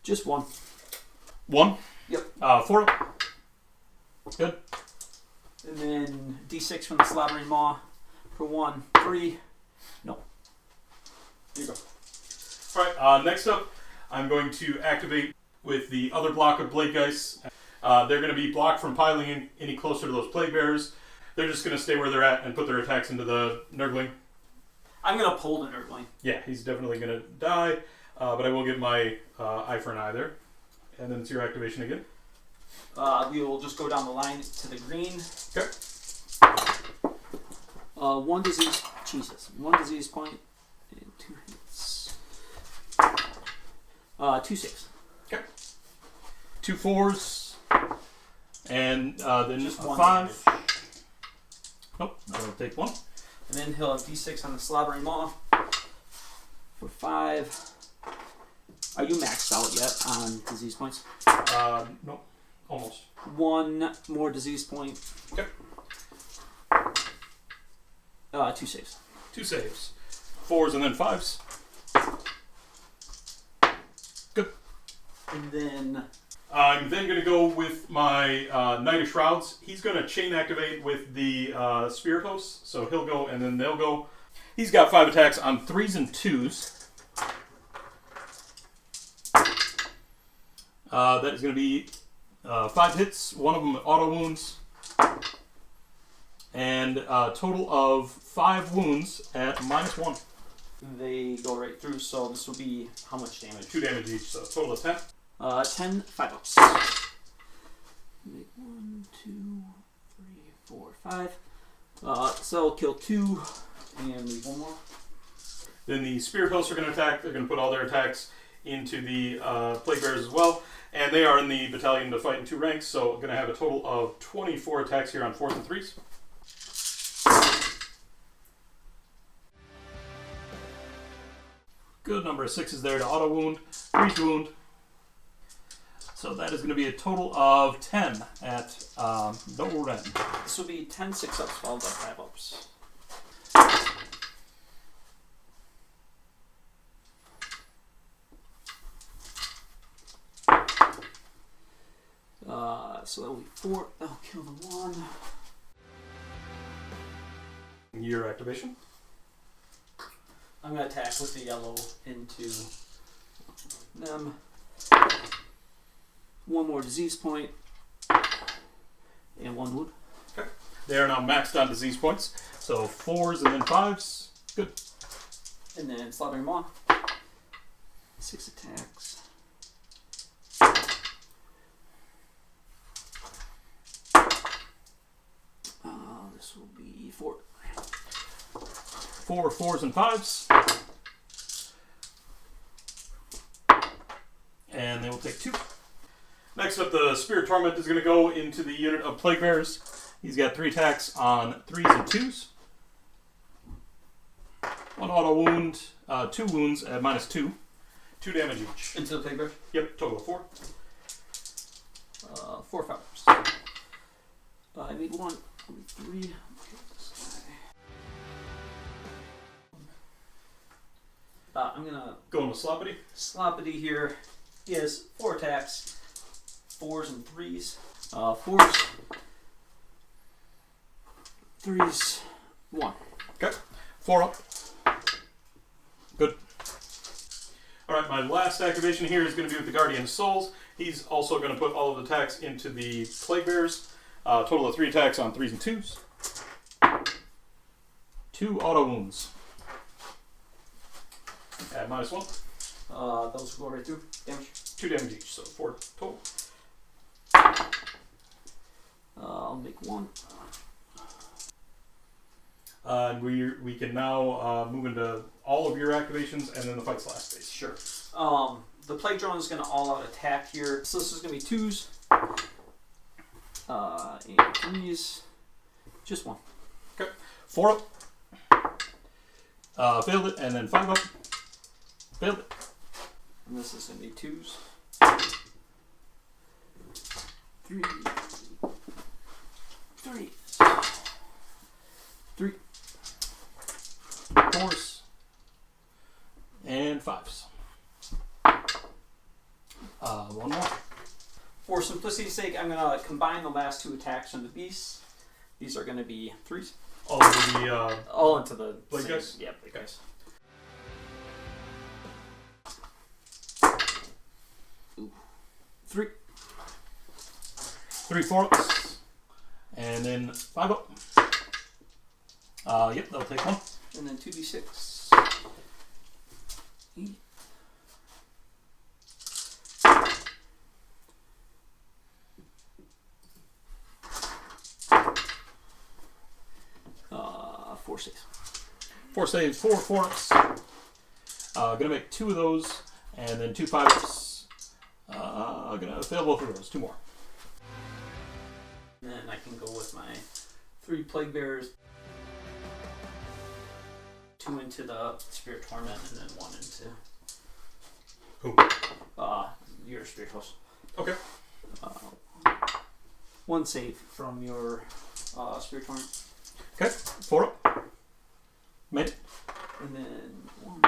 Just 1. 1? Yep. 4. Good. And then D6 from the Slobbering Maw for 1, 3. No. Here you go. Alright, next up, I'm going to activate with the other block of blade guys. They're going to be blocked from piling in any closer to those plague bearers. They're just going to stay where they're at and put their attacks into the Nurgling. I'm going to pull the Nurgling. Yeah, he's definitely going to die, but I will get my eye for an eye there. And then it's your activation again. We will just go down the line to the green. Okay. 1 disease. Jesus. 1 disease point and 2 hits. 2 saves. Okay. 2 4s. And then Just a 1 5. damage. Nope, I'll take 1. And then he'll have D6 on the Slobbering Maw for 5. Are you maxed out yet on disease points? Nope. Almost. 1 more disease point. Okay. 2 saves. 2 saves. 4s and then 5s. Good. And then I'm then going to go with my Knight of Shrouds. He's going to chain activate with the Spirit Host. So he'll go and then they'll go. He's got 5 attacks on 3s and 2s. That is going to be 5 hits, 1 of them auto wounds, and a total of 5 wounds at -1. they go right through, so this will be how much damage? 2 damage each, so total of 10. 10 5-ups. Make 1, 2, 3, 4, 5. So I'll kill 2 and leave 1 more. Then the Spirit Hosts are going to attack. They're going to put all their attacks into the Plague Bearers as well. And they are in the battalion to fight in 2 ranks, so going to have a total of 24 attacks here on 4s and 3s. Good number of 6s there to auto wound, 3 to wound. So that is going to be a total of 10 at no end. This will be 10 6-ups followed by 5-ups. So that'll be 4. That'll kill the 1. Your activation. I'm going to attack with the yellow into them. 1 more disease point. 1 wound. Okay. They are now maxed on disease points. So 4s and then 5s. Good. And then slaughtering 1. 6 attacks. This will be 4. 4 4s and 5s. And they will take 2. Next up, the Spirit Torment is going to go into the unit of Plague Bearers. He's got 3 attacks on 3s and 2s. 1 auto wound, 2 wounds at -2. 2 damage each. Into the Plague Bear? Yep, total of 4. 4 fires. I need 1. I need 3. I'm gonna Going with Sloppity. Sloppity here. He has 4 attacks, 4s and 3s. 4s, 3s, 1. Okay, 4 up. Good. Alright, my last activation here is going to be with the Guardian of Souls. He's also going to put all of the attacks into the Plague Bearers. Total of 3 attacks on 3s and 2s. 2 auto wounds. At -1. Those will go right through. Damage. 2 damage each, so 4 total. I'll make 1. And we can now move into all of your activations and then the fight's last phase. Sure. The Plague Drone is going to all-out attack here. So this is going to be 2s. And 3s. Just 1. Okay. 4 up. Failed it, and then 5 up. Failed it. And this is going to be 2s. 3. 3. 3. 4s. And 5s. 1 more. For simplicity's sake, I'm going to combine the last 2 attacks from the beasts. These are going to be 3s. All of the all into the Blade guys? Yeah, Blade guys. Ooh. 3. 3 4-ups. And then 5 up. Yep, that'll take 1. And then 2d6. 8. 4 saves. 4 saves, 4 4-ups. Gonna make 2 of those, and then 2 5-ups. Gonna fail both of those. 2 more. And then I can go with my 3 Plague Bearers. 2 into the Spirit Torment, and then 1 into Who? your Spirit Host. Okay. 1 save from your Spirit Torment. Okay. 4 up. Made it. And then 1.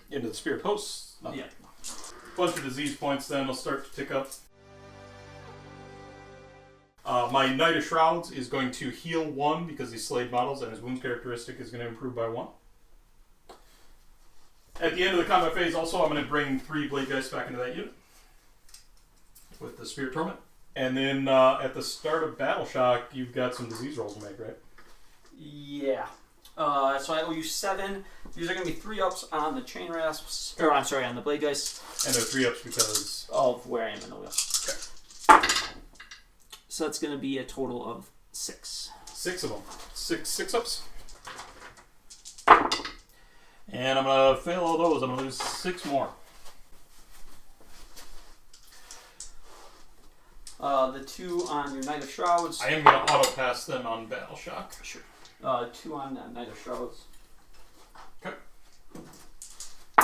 Into the Spirit Host. Yeah. Bunch of disease points then will start to tick up. My Knight of Shrouds is going to heal 1 because he's slayed models, and his wound characteristic is going to improve by 1. At the end of the combat phase, also, I'm going to bring 3 Blade Geist back into that unit with the Spirit Torment. And then at the start of Battle Shock, you've got some disease rolls to make, right? Yeah. So I owe you 7. These are going to be 3 ups on the Chain Rasps. Or, I'm sorry, on the Blade Geist. And they're 3 ups because of where I am in the wheel. Okay. So that's going to be a total of 6. 6 of them. 6 ups. And I'm going to fail all those. I'm going to lose 6 more. The 2 on your Knight of Shrouds. I am going to auto pass them on Battle Shock. Sure. 2 on Knight of Shrouds. Okay.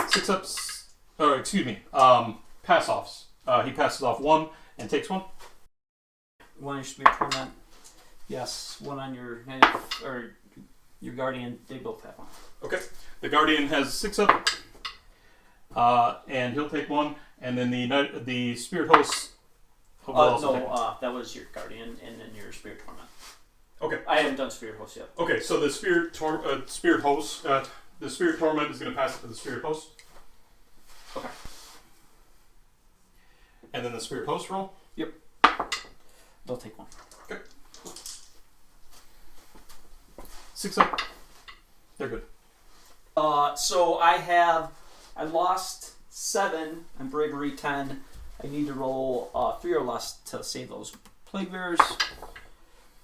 6 ups. Or excuse me. Pass offs. He passes off 1 and takes 1. 1 on your Spirit Torment. Yes. 1 on your Knight of, or your Guardian. They both have 1. Okay. The Guardian has 6 up. And he'll take 1. And then the Spirit Host. That was your Guardian and then your Spirit Torment. Okay. I haven't done Spirit Host yet. Okay, so the Spirit Host, the Spirit Torment is going to pass it to the Spirit Host. Okay. And then the Spirit Host roll. Yep. They'll take 1. Okay. 6 up. They're good. So I lost 7 and bravery 10. I need to roll 3 or less to save those plague bearers.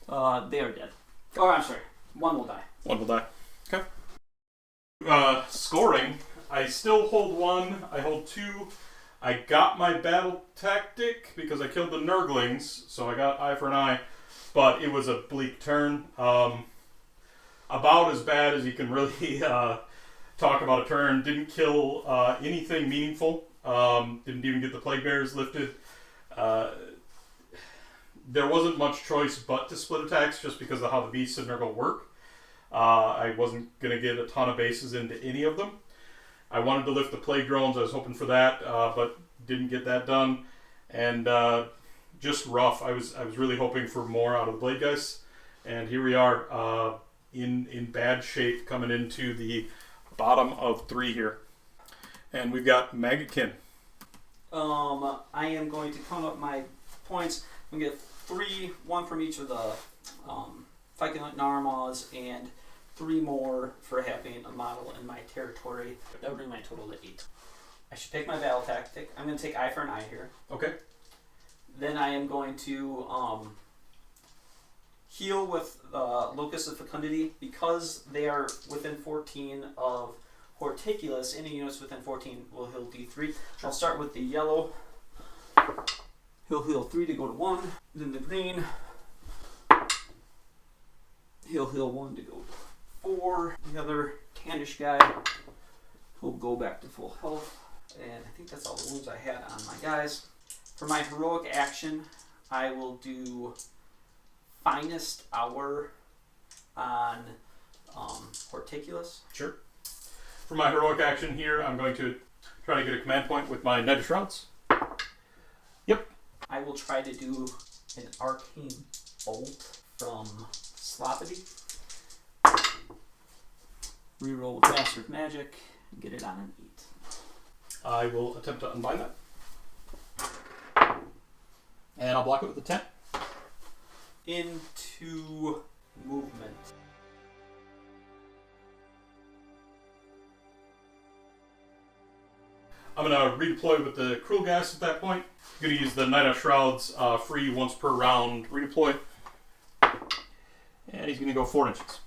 They are dead. Oh, I'm sorry. 1 will die. 1 will die. Okay. Scoring. I still hold 1. I hold 2. I got my battle tactic because I killed the Nurglings, so I got eye for an eye. But it was a bleak turn. About as bad as you can really talk about a turn. Didn't kill anything meaningful. Didn't even get the plague bearers lifted. There wasn't much choice but to split attacks just because of how the beasts of Nurgle work. I wasn't going to get a ton of bases into any of them. I wanted to lift the plague drones. I was hoping for that, but didn't get that done. And just rough. I was really hoping for more out of the Blade Guys. And here we are in bad shape coming into the bottom of 3 here. And we've got Maggotkin. I am going to count up my points. I'm going to get 3, 1 from each of the Viking Narmals, and 3 more for having a model in my territory. That would bring my total to 8. I should pick my battle tactic. I'm going to take eye for an eye here. Okay. Then I am going to heal with Locus of Fecundity. Because they are within 14 of Horticulus, any units within 14 will heal D3. I'll start with the yellow. He'll heal 3 to go to 1. Then the green. He'll heal 1 to go to 4. The other tannish guy, he'll go back to full health. And I think that's all the wounds I had on my guys. For my heroic action, I will do Finest Hour on Horticulus. Sure. For my heroic action here, I'm going to try to get a command point with my Knight of Shrouds. Yep. I will try to do an Arcane Bolt from Sloppity. Reroll with Master of Magic and get it on an 8. I will attempt to unbind that. And I'll block it with a 10. Into movement. I'm going to redeploy with the Cruel Gas at that point. I'm going to use the Knight of Shrouds free once per round redeploy. And he's going to go 4 inches.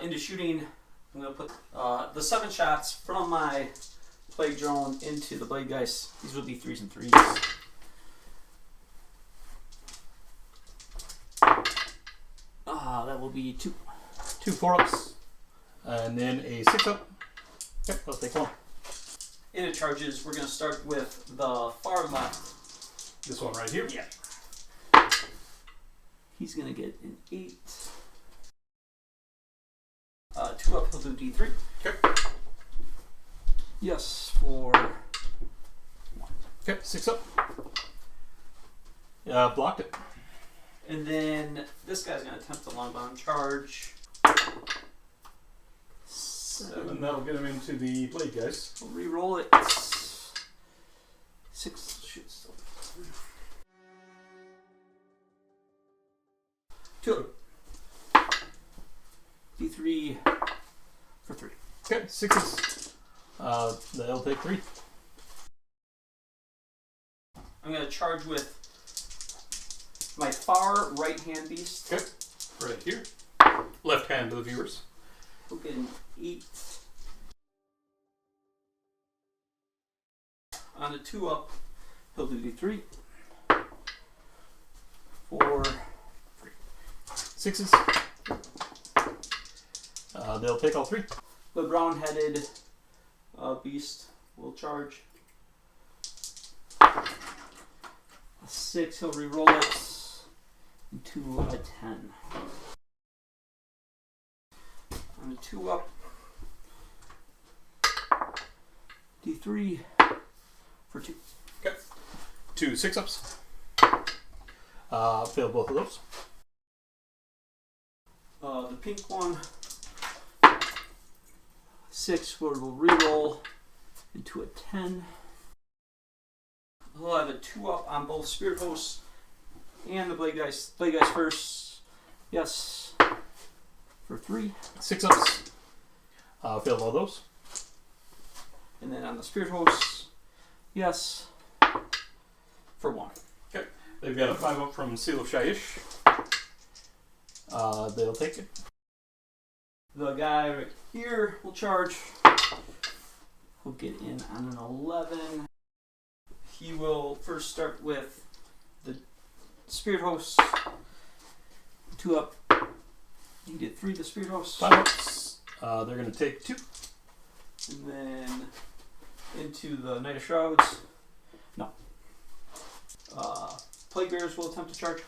Into shooting, I'm going to put the 7 shots from my plague drone into the blade guys. These will be 3s and 3s. That will be 2. 2 4-ups. And then a 6-up. Okay, let's take 1. Into charges, we're going to start with the far left. This one right here? Yeah. He's going to get an 8. 2 up, he'll do D3. Okay. Yes, for 1. Okay, 6 up. Blocked it. And then this guy's going to attempt the long-bound charge. 7, that'll get him into the blade guys. We'll re-roll it. 6 shoots. 2. D3 for 3. Okay, 6s. They'll take 3. I'm going to charge with my far right-hand beast. Okay, right here. Left hand to the viewers. He'll get an 8. On a 2 up, he'll do D3. 4, 3. 6s. They'll take all 3. The brown-headed beast will charge. A 6, he'll re-roll it. into a 10. On a 2 up. D3 for 2. Okay. 2 6-ups. Fail both of those. The pink one. 6 where we'll reroll into a 10. We'll have a 2 up on both Spirit Hosts and the Blade Guys. Blade Guys first. Yes. For 3. 6-ups. Fail all those. And then on the Spirit Hosts, yes. For 1. Okay. They've got a 5-up from Seal of Shyish. They'll take it. The guy right here will charge. He'll get in on an 11. He will first start with the Spirit Hosts. 2 up. You get 3 the Spirit Hosts. 5-ups. They're going to take 2. And then into the Knight of Shrouds. No. Plague Bearers will attempt to charge.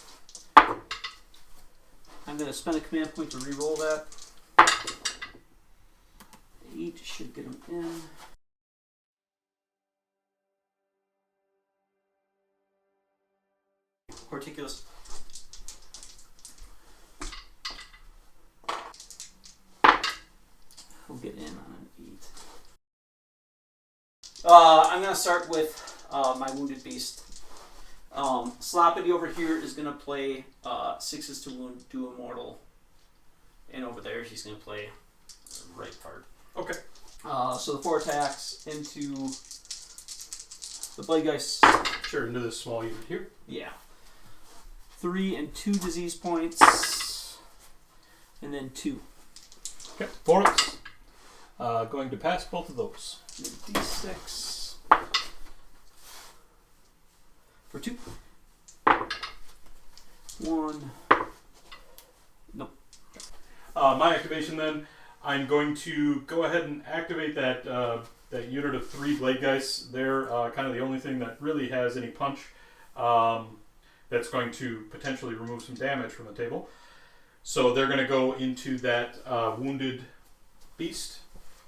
I'm going to spend a command point to re-roll that. 8 should get him in. Horticulus. He'll get in on an 8. I'm going to start with my Wounded Beast. Sloppity over here is going to play 6s to wound, do immortal. And over there he's going to play right part. Okay. So the 4 attacks into the Blade Guys. Sure, into this small unit here. Yeah. 3 and 2 disease points. And then 2. Okay. 4-ups. Going to pass both of those. D6 for 2. 1. Nope. My activation then, I'm going to go ahead and activate that that unit of 3 Blade Guys. They're kind of the only thing that really has any punch that's going to potentially remove some damage from the table. So they're going to go into that Wounded Beast.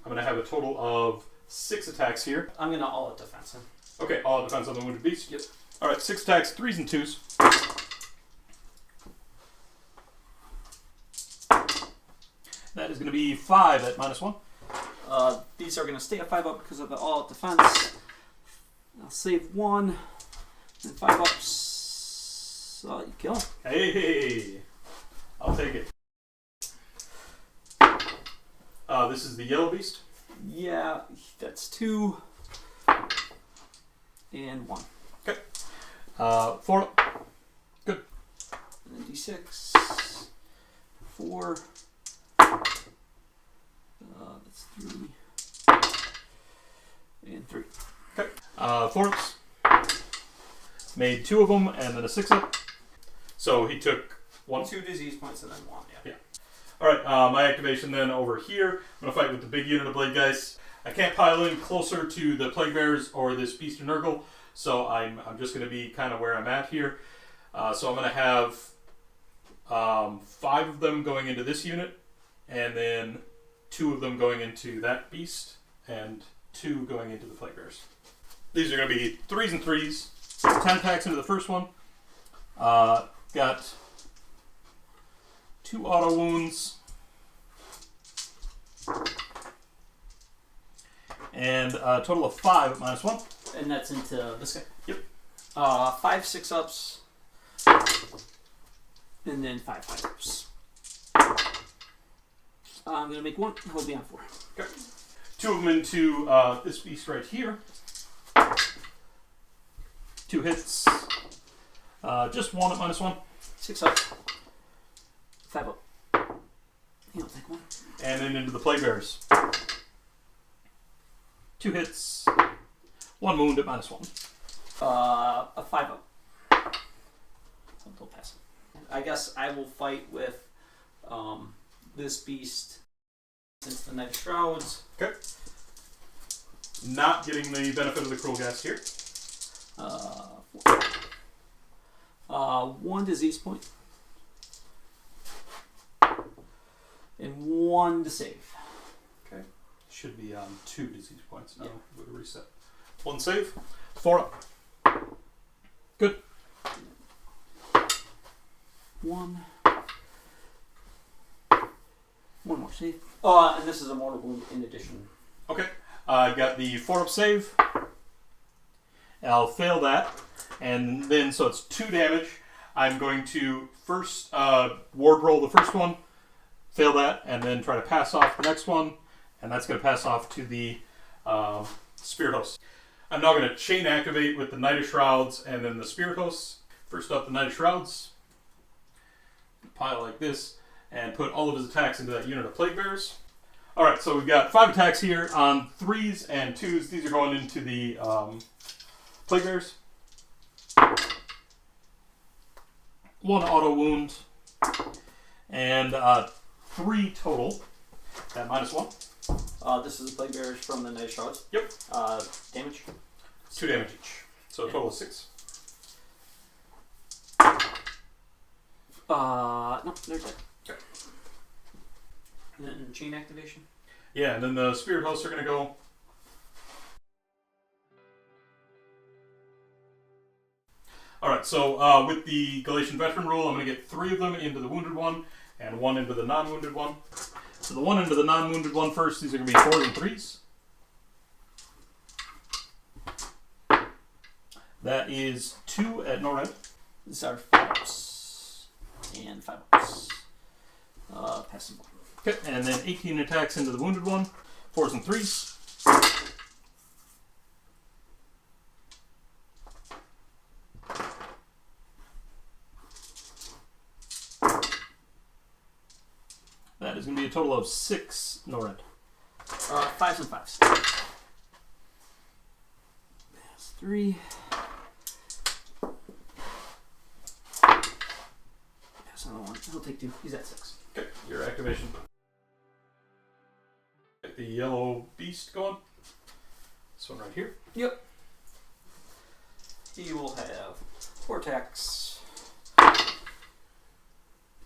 I'm going to have a total of 6 attacks here. I'm going to all out defense him. Okay, all defense on the Wounded Beast? Yep. Alright, 6 attacks, 3s and 2s. That is going to be 5 at -1. These are going to stay at 5 up because of the all out defense. I'll save 1. And 5 ups. You kill him. Hey, I'll take it. This is the Yellow Beast. Yeah, that's 2. And 1. Okay. 4. Good. And then D6. 4. That's 3. And 3. Okay. 4-ups. Made 2 of them and then a 6-up. So he took 2 disease points and then 1. Yeah. Alright, my activation then over here. I'm going to fight with the big unit of Blade Guys. I can't pile in closer to the Plague Bearers or this Beast of Nurgle, so I'm just going to be kind of where I'm at here. So I'm going to have 5 of them going into this unit, and then 2 of them going into that Beast, and 2 going into the Plague Bearers. These are going to be 3s and 3s. 10 attacks into the first one. Got 2 auto wounds. And a total of 5 at -1. And that's into this guy? Yep. 5 6-ups. And then 5 5-ups. I'm going to make 1. He'll be on 4. Okay. 2 of them into this beast right here. 2 hits. Just 1 at -1. 6 up. 5 up. He'll take 1. And then into the Plague Bearers. 2 hits. 1 wound at -1. A 5 up. Don't pass. I guess I will fight with this beast since the Knight of Shrouds. Okay. Not getting the benefit of the cruel gas here. 1 disease point. And 1 to save. Okay. Should be on 2 disease points now. Yeah. With a reset. 1 save. 4 up. Good. 1. 1 more save. And this is a mortal wound in addition. Okay. I got the 4 up save. I'll fail that. And then, so it's 2 damage. I'm going to first ward roll the first one, fail that, and then try to pass off the next one. And that's going to pass off to the Spirit Host. I'm now going to chain activate with the Knight of Shrouds and then the Spirit Hosts. First up, the Knight of Shrouds. Pile like this, and put all of his attacks into that unit of Plague Bearers. Alright, so we've got 5 attacks here on 3s and 2s. These are going into the Plague Bearers. 1 auto wound. And 3 total. At -1. This is the Plague Bearers from the Night Shrouds. Yep. Damage? 2 damage each. So a total of 6. No, they're dead. Okay. And then chain activation? Yeah, and then the Spirit Hosts are going to go. Alright, so with the Galletian Veteran rule, I'm going to get 3 of them into the wounded one and 1 into the non-wounded one. So the 1 into the non-wounded one first, these are going to be 4s and 3s. That is 2 at no red. These are 5 and 5 ups. Pass them on. Okay, and then 18 attacks into the wounded one, 4s and 3s. That is going to be a total of 6 no red. 5s and 5s. That's 3. Pass another 1. He'll take 2. He's at 6. Okay, your activation. Get the yellow beast going. This one right here. Yep. He will have 4 attacks,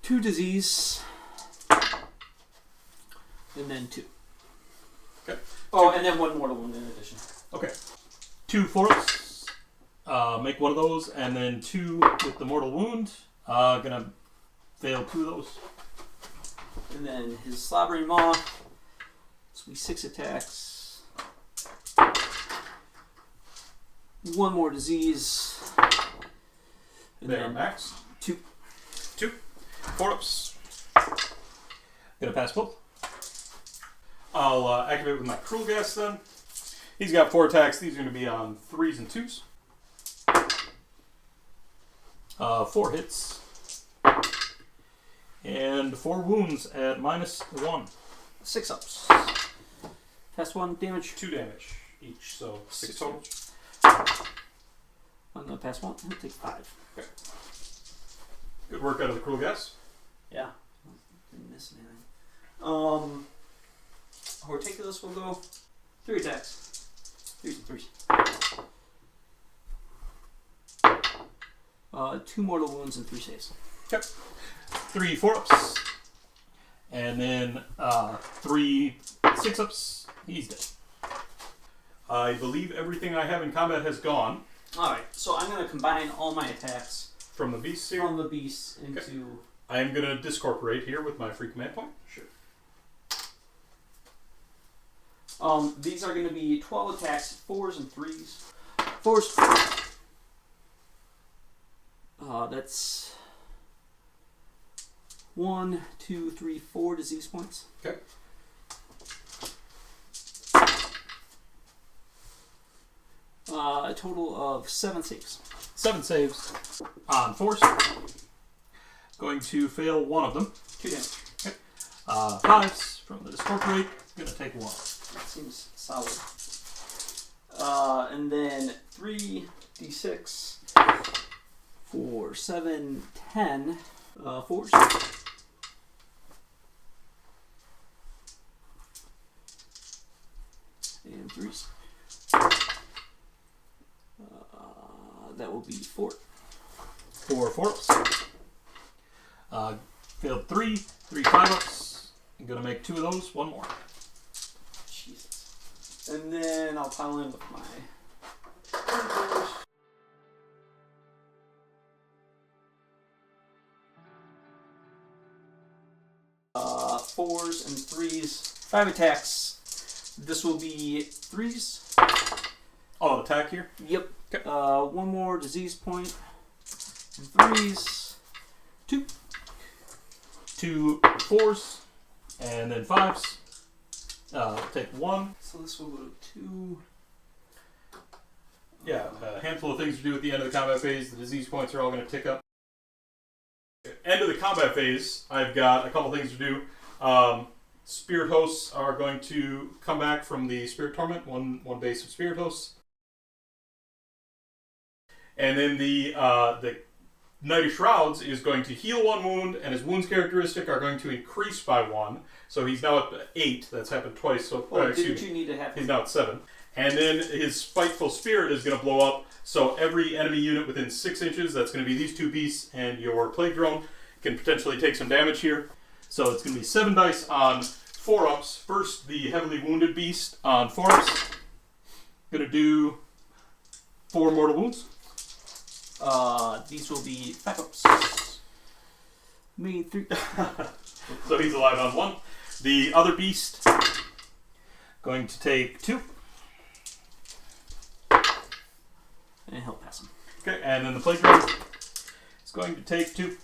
2 disease, and then 2. Okay. Oh, and then 1 mortal wound in addition. Okay. 2 4s. Make 1 of those, and then 2 with the mortal wound. Gonna fail 2 of those. And then his slobbering maw. So we 6 attacks. 1 more disease. And there, max. 2. 4 ups. Gonna pass both. I'll activate with my Cruel Gas then. He's got 4 attacks. These are going to be on 3s and 2s. 4 hits. And 4 wounds at -1. 6 ups. Pass 1 damage. 2 damage each, so 6 total. I'm going to pass 1. He'll take 5. Okay. Good work out of the Cruel Gas. Yeah. Didn't miss anything. Horticulus will go 3 attacks. 3s and 3s. 2 mortal wounds and 3 saves. Okay. 3 4 ups. And then 3 6 ups. He's dead. I believe everything I have in combat has gone. Alright, so I'm going to combine all my attacks From the beasts here. from the beasts into... Okay. I am going to discorporate here with my free command point. Sure. These are going to be 12 attacks, 4s and 3s. 4s. That's 1, 2, 3, 4 disease points. Okay. A total of 7 saves. 7 saves on force. Going to fail 1 of them. 2 damage. Okay. 5s from the discorporate. Gonna take 1. That seems solid. And then 3d6, 4, 7, 10 4s. And 3s. That will be 4. 4 4 ups. Failed 3. 3 5 ups. I'm gonna make 2 of those, 1 more. Jesus. And then I'll pile in with my 4s and 3s. 5 attacks. This will be 3s. Oh, attack here? Yep. Okay. 1 more disease point. And 3s. 2. 2 4s, and then 5s. Take 1. So this will go to 2. Yeah, a handful of things to do at the end of the combat phase. The disease points are all going to tick up. End of the combat phase, I've got a couple things to do. Spirit hosts are going to come back from the Spirit Torment, one base of Spirit hosts. And then the Knight of Shrouds is going to heal 1 wound, and his wounds characteristic are going to increase by 1. So he's now at 8. That's happened twice. So didn't you need to have? He's now at 7. And then his Spiteful Spirit is going to blow up. So every enemy unit within 6 inches, that's going to be these 2 beasts, and your Plague Drone can potentially take some damage here. So it's going to be 7 dice on 4-ups. First, the Heavily Wounded Beast on 4-ups. Going to do 4 mortal wounds. These will be 5-ups. Me 3. So he's alive on 1. The other beast going to take 2. And he'll pass him. Okay, and then the Plague Drone is going to take 2.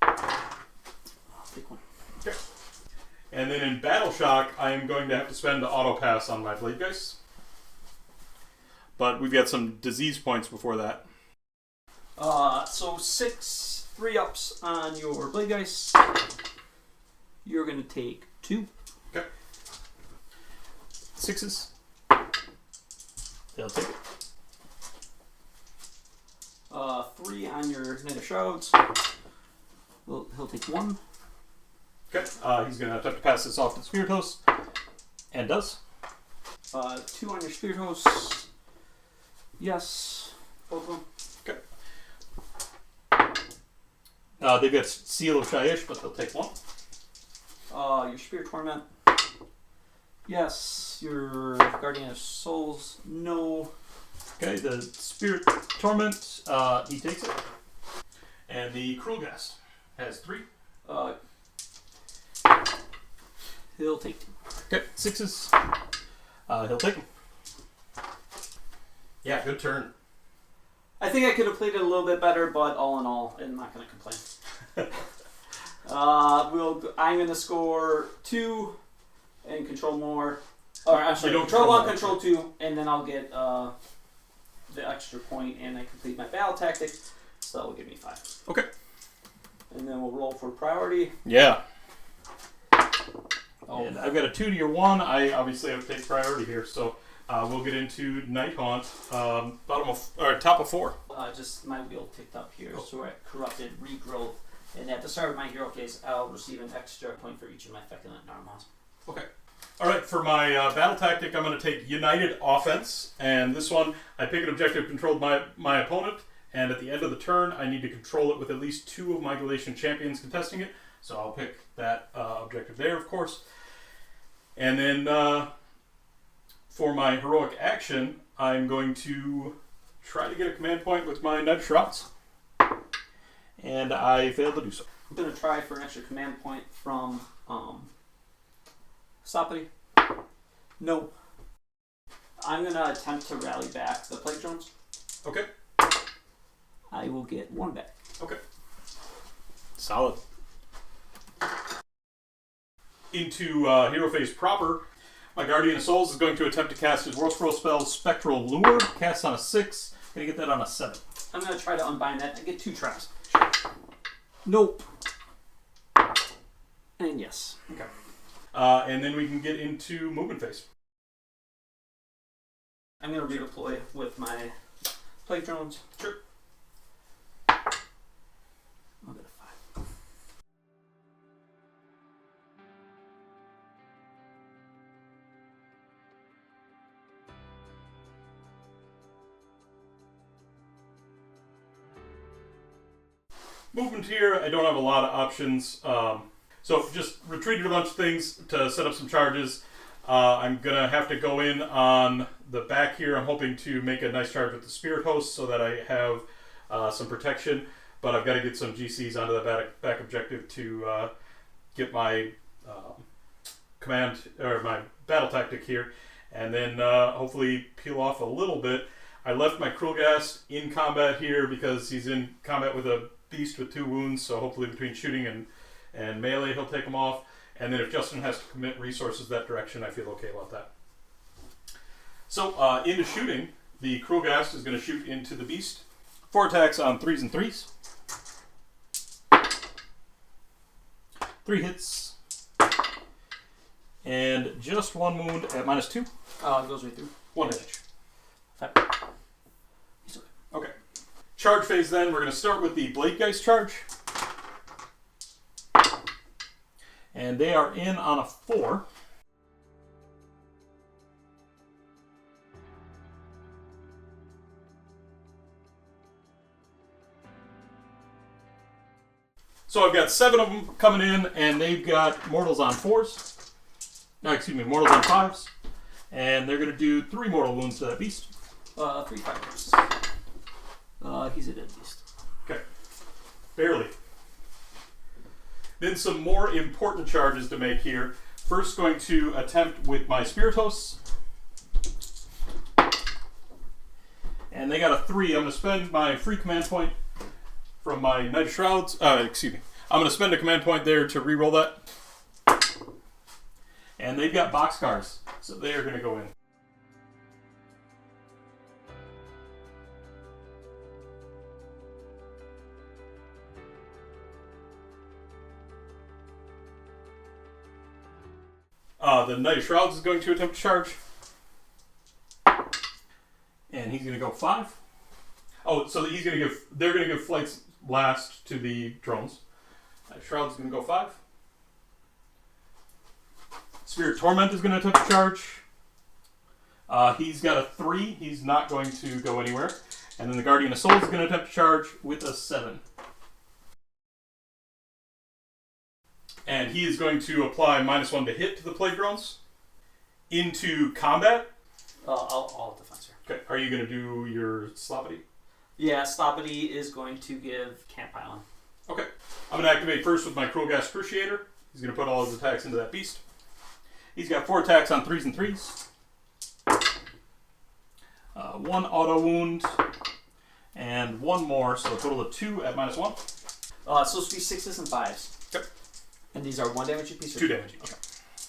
I'll take 1. Okay. And then in Battle Shock, I am going to have to spend the auto pass on my Blade Geist. But we've got some disease points before that. So 6 3-ups on your Blade Geist. You're going to take 2. Okay. 6s. They'll take it. 3 on your Knight of Shrouds. He'll take 1. Okay. He's going to have to pass this off to the Spirit Host. And does. 2 on your Spirit Host. Yes. Both of them. Okay. They've got Seal of Shyish, but they'll take 1. Your Spirit Torment. Yes. Your Guardian of Souls. No. Okay, the Spirit Torment, he takes it. And the Cruel Ghast has 3. He'll take 2. Okay, 6s. He'll take them. Yeah, good turn. I think I could have played it a little bit better, but all in all, I'm not going to complain. I'm going to score 2 and control more. Or I'm sorry, control 1, control 2, and then I'll get the extra point, and I complete my battle tactic, so that will give me 5. Okay. And then we'll roll for priority. Yeah. Oh. And I've got a 2 to your 1. I obviously have to take priority here, so we'll get into Nighthaunt. Top of 4. Just my wheel ticked up here, so we're at Corrupted Regrowth. And at the start of my hero phase, I'll receive an extra point for each of my Feculent Narmos. Okay. Alright, for my battle tactic, I'm going to take United Offense. And this one, I pick an objective controlled by my opponent. And at the end of the turn, I need to control it with at least 2 of my Galletian Champions contesting it. So I'll pick that objective there, of course. And then for my heroic action, I'm going to try to get a command point with my Knight of Shrouds. And I failed to do so. I'm going to try for an extra command point from Sapari. No. I'm going to attempt to rally back the Plague Drones. Okay. I will get 1 back. Okay. Solid. Into Hero Phase proper, my Guardian of Souls is going to attempt to cast his World Scroll spell Spectral Lure. Cast on a 6. Gonna get that on a 7. I'm going to try to unbind that. I get 2 tries. Nope. And yes. Okay. And then we can get into Movement Phase. I'm going to redeploy with my Plague Drones. Sure. I'll get a 5. Movement here, I don't have a lot of options. So So just retreated a bunch of things to set up some charges. I'm going to have to go in on the back here. I'm hoping to make a nice charge with the Spirit Host so that I have some protection. But I've got to get some GCs onto the back objective to get my command or my battle tactic here. And then hopefully peel off a little bit. I left my Cruel Gas in combat here because he's in combat with a beast with 2 wounds. So hopefully between shooting and melee he'll take them off. And then if Justin has to commit resources that direction, I feel okay about that. So into shooting, the Cruel Gas is going to shoot into the beast. 4 attacks on 3s and 3s. 3 hits. And just 1 wound at -2. It goes right through. 1 damage. He's okay. Okay. Charge phase then. We're going to start with the Bladegeist charge. And they are in on a 4. So I've got 7 of them coming in, and they've got mortals on 4s. No, excuse me, mortals on 5s. And they're going to do 3 mortal wounds to that beast. 3 fighters. He's a dead beast. Okay. Barely. Then some more important charges to make here. First going to attempt with my Spirit Hosts. And they got a 3. I'm going to spend my free command point from my Knight of Shrouds. Excuse me. I'm going to spend a command point there to reroll that. And they've got boxcars, so they are going to go in. The Knight of Shrouds is going to attempt to charge. And he's going to go 5. Oh, so they're going to give flights last to the drones. Knight of Shrouds is going to go 5. Spirit Torment is going to attempt to charge. He's got a 3. He's not going to go anywhere. And then the Guardian of Souls is going to attempt to charge with a 7. And he is going to apply -1 to hit to the plague drones. Into combat. All defense here. Okay. Are you going to do your Sloppity? Yeah, Sloppity is going to give Camp Island. Okay. I'm going to activate first with my Cruel Gas Cruciator. He's going to put all his attacks into that beast. He's got 4 attacks on 3s and 3s. 1 auto wound. And 1 more, so a total of 2 at -1. It's supposed to be 6s and 5s. Yep. And these are 1 damage apiece? 2 damage each.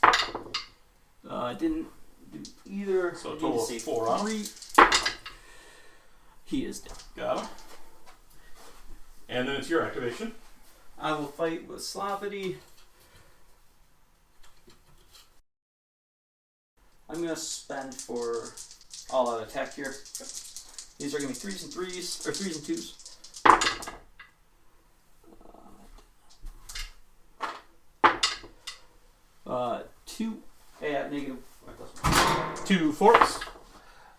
Okay. Didn't do either. So a total of 4 on him. He is dead. Got him. And then it's your activation. I will fight with Sloppity. I'm going to spend for all out attack here. These are going to be 3s and 3s, or 3s and 2s. 2 at negative. 2 forts.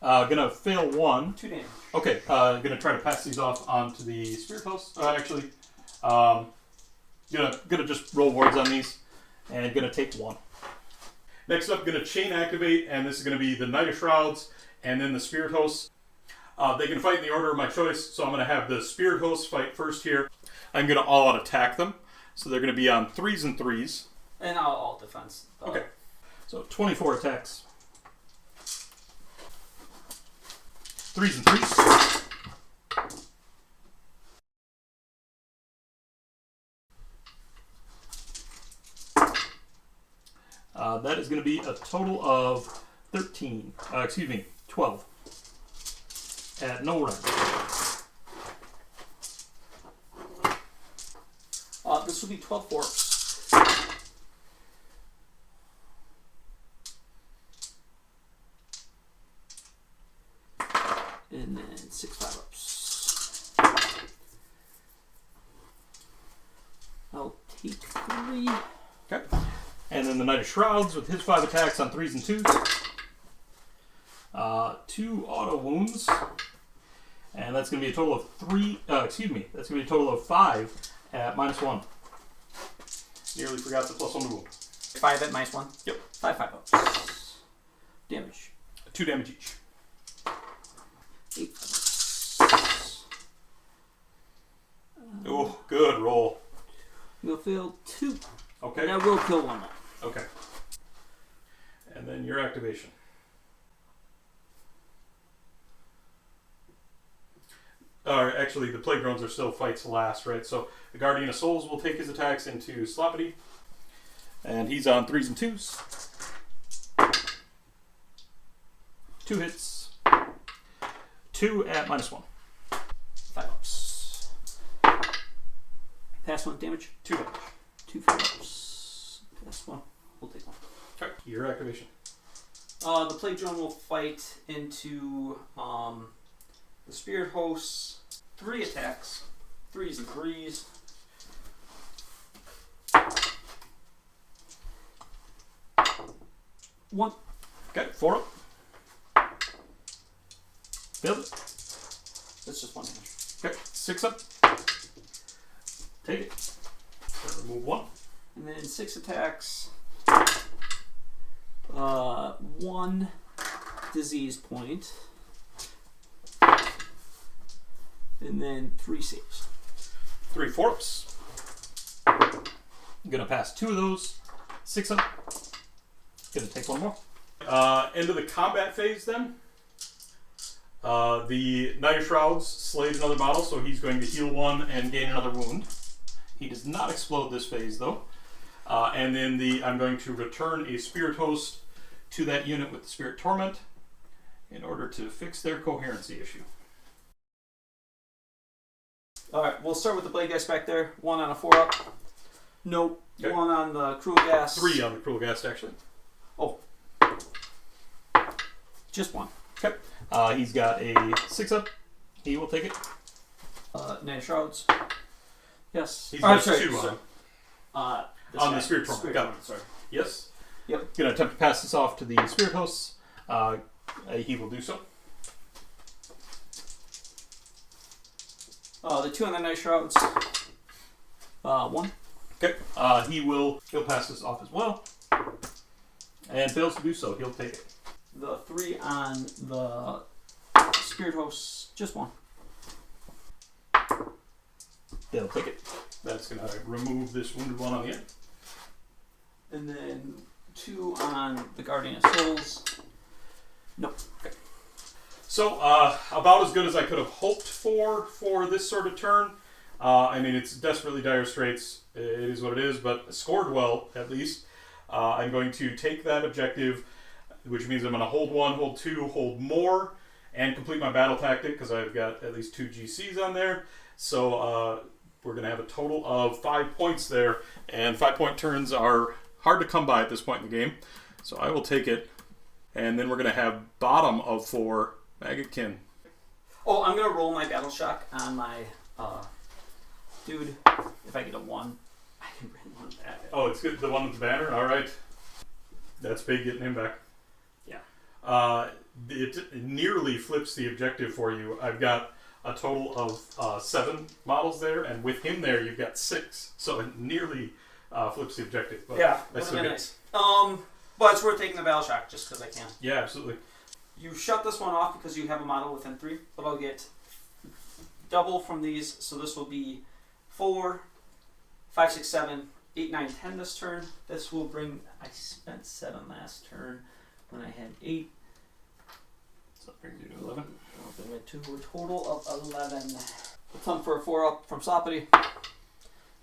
Gonna fail 1. 2 damage. Okay, gonna try to pass these off onto the Spirit Host. Actually, gonna just roll wards on these, and gonna take 1. Next up, gonna chain activate, and this is gonna be the Knight of Shrouds, and then the Spirit Hosts. They can fight in the order of my choice, so I'm gonna have the Spirit Hosts fight first here. I'm gonna all-out attack them, so they're gonna be on 3s and 3s. And I'll all defense. Okay, so 24 attacks. 3s and 3s. That is going to be a total of 12 at no rank. This will be 12 forks. And then 6 5-ups. I'll take 3. Okay. And then the Knight of Shrouds with his 5 attacks on 3s and 2s. 2 auto wounds. And that's going to be a total of 3. That's going to be a total of 5 at -1. Nearly forgot the +1 to wound. 5 at -1. Yep. 5 5-ups. Damage. 2 damage each. 8 Oh, good roll. You'll fail 2. Okay. And I will kill 1 more. Okay. And then your activation. Actually, the Plague are still fights last, right? So the Guardian of Souls will take his attacks into Sloppity. And he's on 3s and 2s. 2 hits. 2 at -1. 5-ups. Pass 1 damage. 2 damage. 2 5-ups. Pass 1. We'll take 1. Okay. Your activation. The Plague Drone will fight into the Spirit Hosts. 3 attacks. 3s and 3s. One. Okay. 4 up. Failed it. That's just 1 damage. Okay. 6 up. Take it. So remove 1. And then 6 attacks. 1 disease point. And then 3 saves. 3 4-ups. I'm gonna pass 2 of those. 6 up. Gonna take 1 more. End of the combat phase then. The Knight of Shrouds slayed another model, so he's going to heal 1 and gain another wound. He does not explode this phase though. And then I'm going to return a Spirit Host to that unit with the Spirit Torment in order to fix their coherency issue. Alright, we'll start with the Blade Guys back there. 1 on a 4-up. Nope. Okay. 1 on the Cruel Gas. 3 on the Cruel Ghast actually. Oh. Just 1. Okay. He's got a 6-up. He will take it. Knight of Shrouds. Yes. He's got 2 sorry. on This guy. the Spirit Torment. Got it. Sorry. Yes. Yep. Gonna attempt to pass this off to the Spirit Hosts. He will do so. The 2 on the Knight of Shrouds. 1. Okay. He'll pass this off as well. And fails to do so. He'll take it. The 3 on the Spirit Hosts. Just 1. They'll take it. That's gonna remove this wounded one on the end. And then 2 on the Guardian of Souls. Nope. Okay. So, about as good as I could have hoped for this sort of turn. I mean, it's desperately dire straits. It is what it is, but scored well, at least. I'm going to take that objective, which means I'm going to hold 1, hold 2, hold more, and complete my battle tactic, because I've got at least 2 GCs on there. So, we're going to have a total of 5 points there, and 5-point turns are hard to come by at this point in the game. So I will take it, and then we're going to have bottom of 4, Maggotkin. Oh, I'm going to roll my Battle Shock on my dude. If I get a 1, I can bring 1 back. Oh, it's good. The one with the banner? Alright. That's big getting him back. Yeah. It nearly flips the objective for you. I've got a total of 7 models there, and with him there, you've got 6. So it nearly flips the objective. But Yeah, that's would have been nice. But it's worth taking the Battle Shock just because I can. Yeah, absolutely. You shut this one off because you have a model within 3, but I'll get double from these, so this will be 4, 5, 6, 7, 8, 9, 10 this turn. This will bring, I spent 7 last turn when I had 8. So that brings you to 11. I'll bring it to a total of 11. We'll come for a 4-up from Sloppity.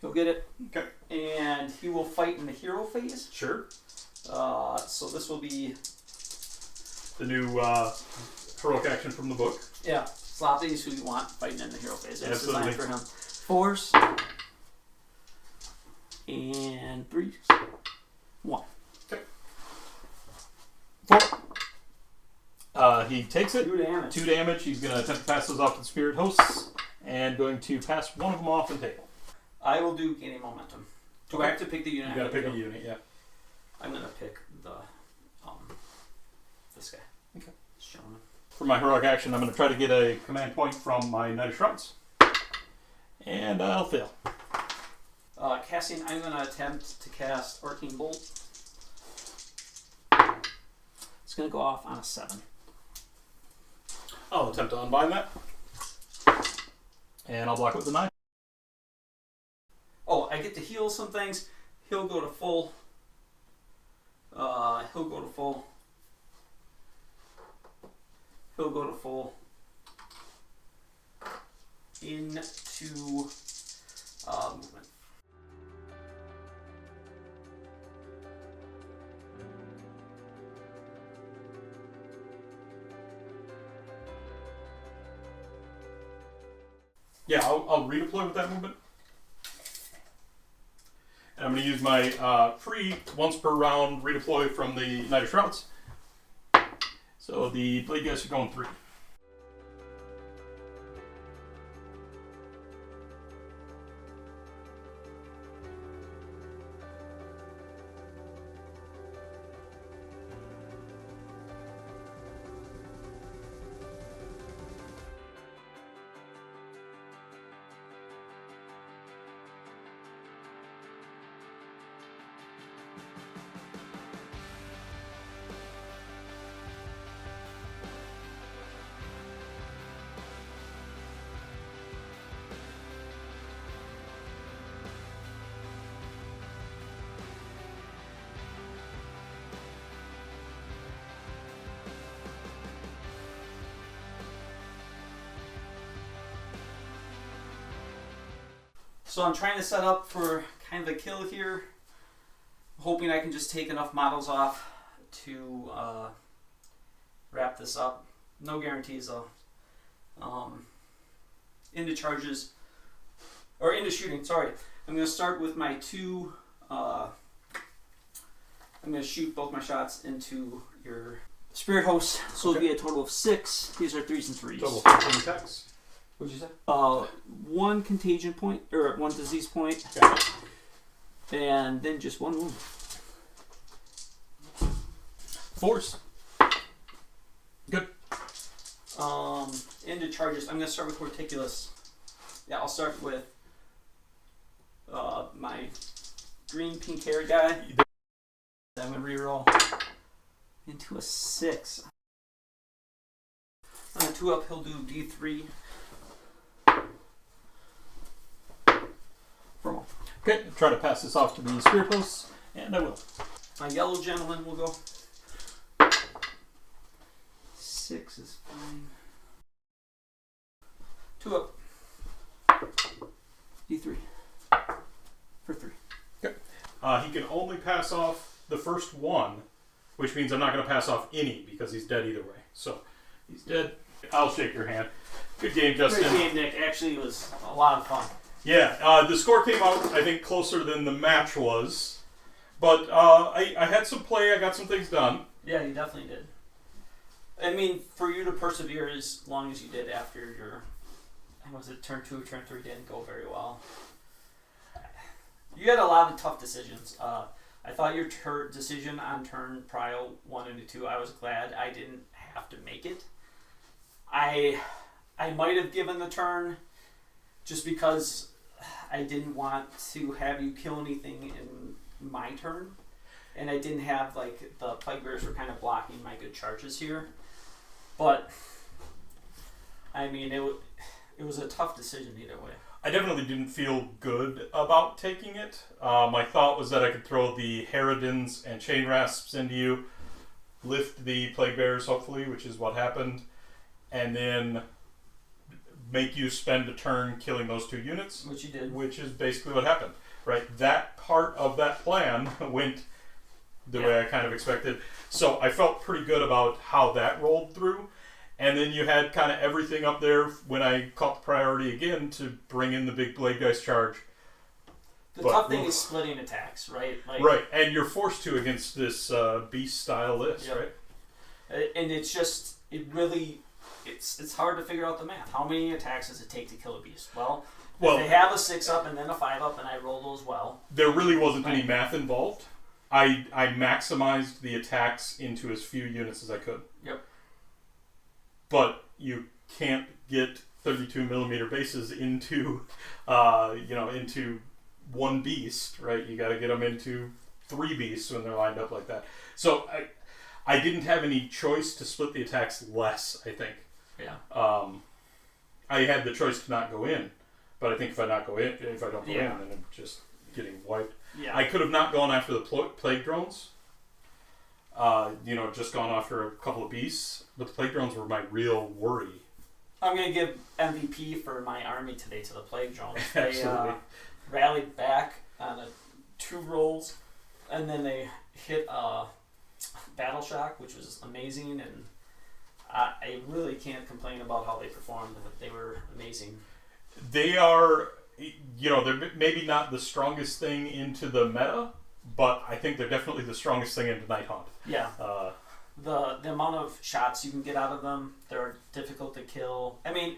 He'll get it. Okay. And he will fight in the hero phase. Sure. So this will be... The new heroic action from the book. Yeah. Sloppity's who you want fighting in the hero phase. It's Absolutely. designed for him. 4s. And 3s. 1. Okay. 4. He takes it. 2 damage. 2 damage. He's going to attempt to pass those off to the Spirit Hosts. And going to pass one of them off and take it. I will do gaining momentum. Do I have to pick the unit? You got to pick a unit, yeah. I'm going to pick the this guy. Okay. Showing him. For my heroic action, I'm going to try to get a command point from my Knight of Shrouds. And I'll fail. Casting, I'm going to attempt to cast Arcane Bolt. It's going to go off on a 7. I'll attempt to unbind that. And I'll block it with a 9. Oh, I get to heal some things. He'll go to full. He'll go to full. He'll go to full. Into movement. Yeah, I'll redeploy with that movement. And I'm going to use my free once per round redeploy from the Knight of Shrouds. So the blade guys are going 3. So I'm trying to set up for kind of a kill here, hoping I can just take enough models off to wrap this up. No guarantees though. Into charges, or into shooting, sorry. I'm going to start with my 2, I'm going to shoot both my shots into your Spirit Host, so it'll be a total of 6. These are 3s and 3s. Total 15 attacks. What'd you say? 1 contagion point, or 1 disease point, and then just 1 wound. Force. Good. Into charges. I'm going to start with Horticulus. Yeah, I'll start with my green pink hair guy. I'm going to reroll into a 6. On a 2 up, he'll do D3. Okay, try to pass this off to the Spirit Hosts, and I will. My yellow gentleman will go. 6 is fine. 2 up. D3. For 3. Okay. He can only pass off the first one, which means I'm not going to pass off any because he's dead either way. So, he's dead. I'll shake your hand. Good game, Justin. Good game, Nick. Actually, it was a lot of fun. Yeah, the score came out, I think, closer than the match was. But I had some play. I got some things done. Yeah, you definitely did. I mean, for you to persevere as long as you did after your, was it turn 2 or turn 3 didn't go very well. You had a lot of tough decisions. I thought your decision on turn prio 1 and 2, I was glad I didn't have to make it. I might have given the turn just because I didn't want to have you kill anything in my turn. And I didn't have, like, the Plague Bearers were kind of blocking my good charges here. But, I mean, it was a tough decision either way. I definitely didn't feel good about taking it. My thought was that I could throw the Harridans and Chain Rasps into you, lift the Plague Bearers, hopefully, which is what happened, and then make you spend a turn killing those 2 units. Which you did. Which is basically what happened, right? That part of that plan went the way I kind of expected. So I felt pretty good about how that rolled through. And then you had kind of everything up there when I caught the priority again to bring in the big Blade Guys charge. The tough thing is splitting attacks, right? Like, right, and you're forced to against this beast-style list, right? And it's just, it's hard to figure out the math. How many attacks does it take to kill a beast? Well, if they have a 6 up and then a 5 up, and I roll those well. There really wasn't any math involved. I maximized the attacks into as few units as I could. Yep. But you can't get 32mm bases into, into one beast, right? You got to get them into 3 beasts when they're lined up like that. So I didn't have any choice to split the attacks less, I think. Yeah. I had the choice to not go in, but I think if I don't go in, then I'm just getting wiped. Yeah. I could have not gone after the plague drones. Just gone after a couple of beasts. But the plague drones were my real worry. I'm going to give MVP for my army today to the plague drones. Absolutely. They rallied back on 2 rolls, and then they hit battle shock, which was amazing, and I really can't complain about how they performed. They were amazing. They are, they're maybe not the strongest thing into the meta, but I think they're definitely the strongest thing into Nighthaunt. Yeah. The amount of shots you can get out of them, they're difficult to kill. I mean,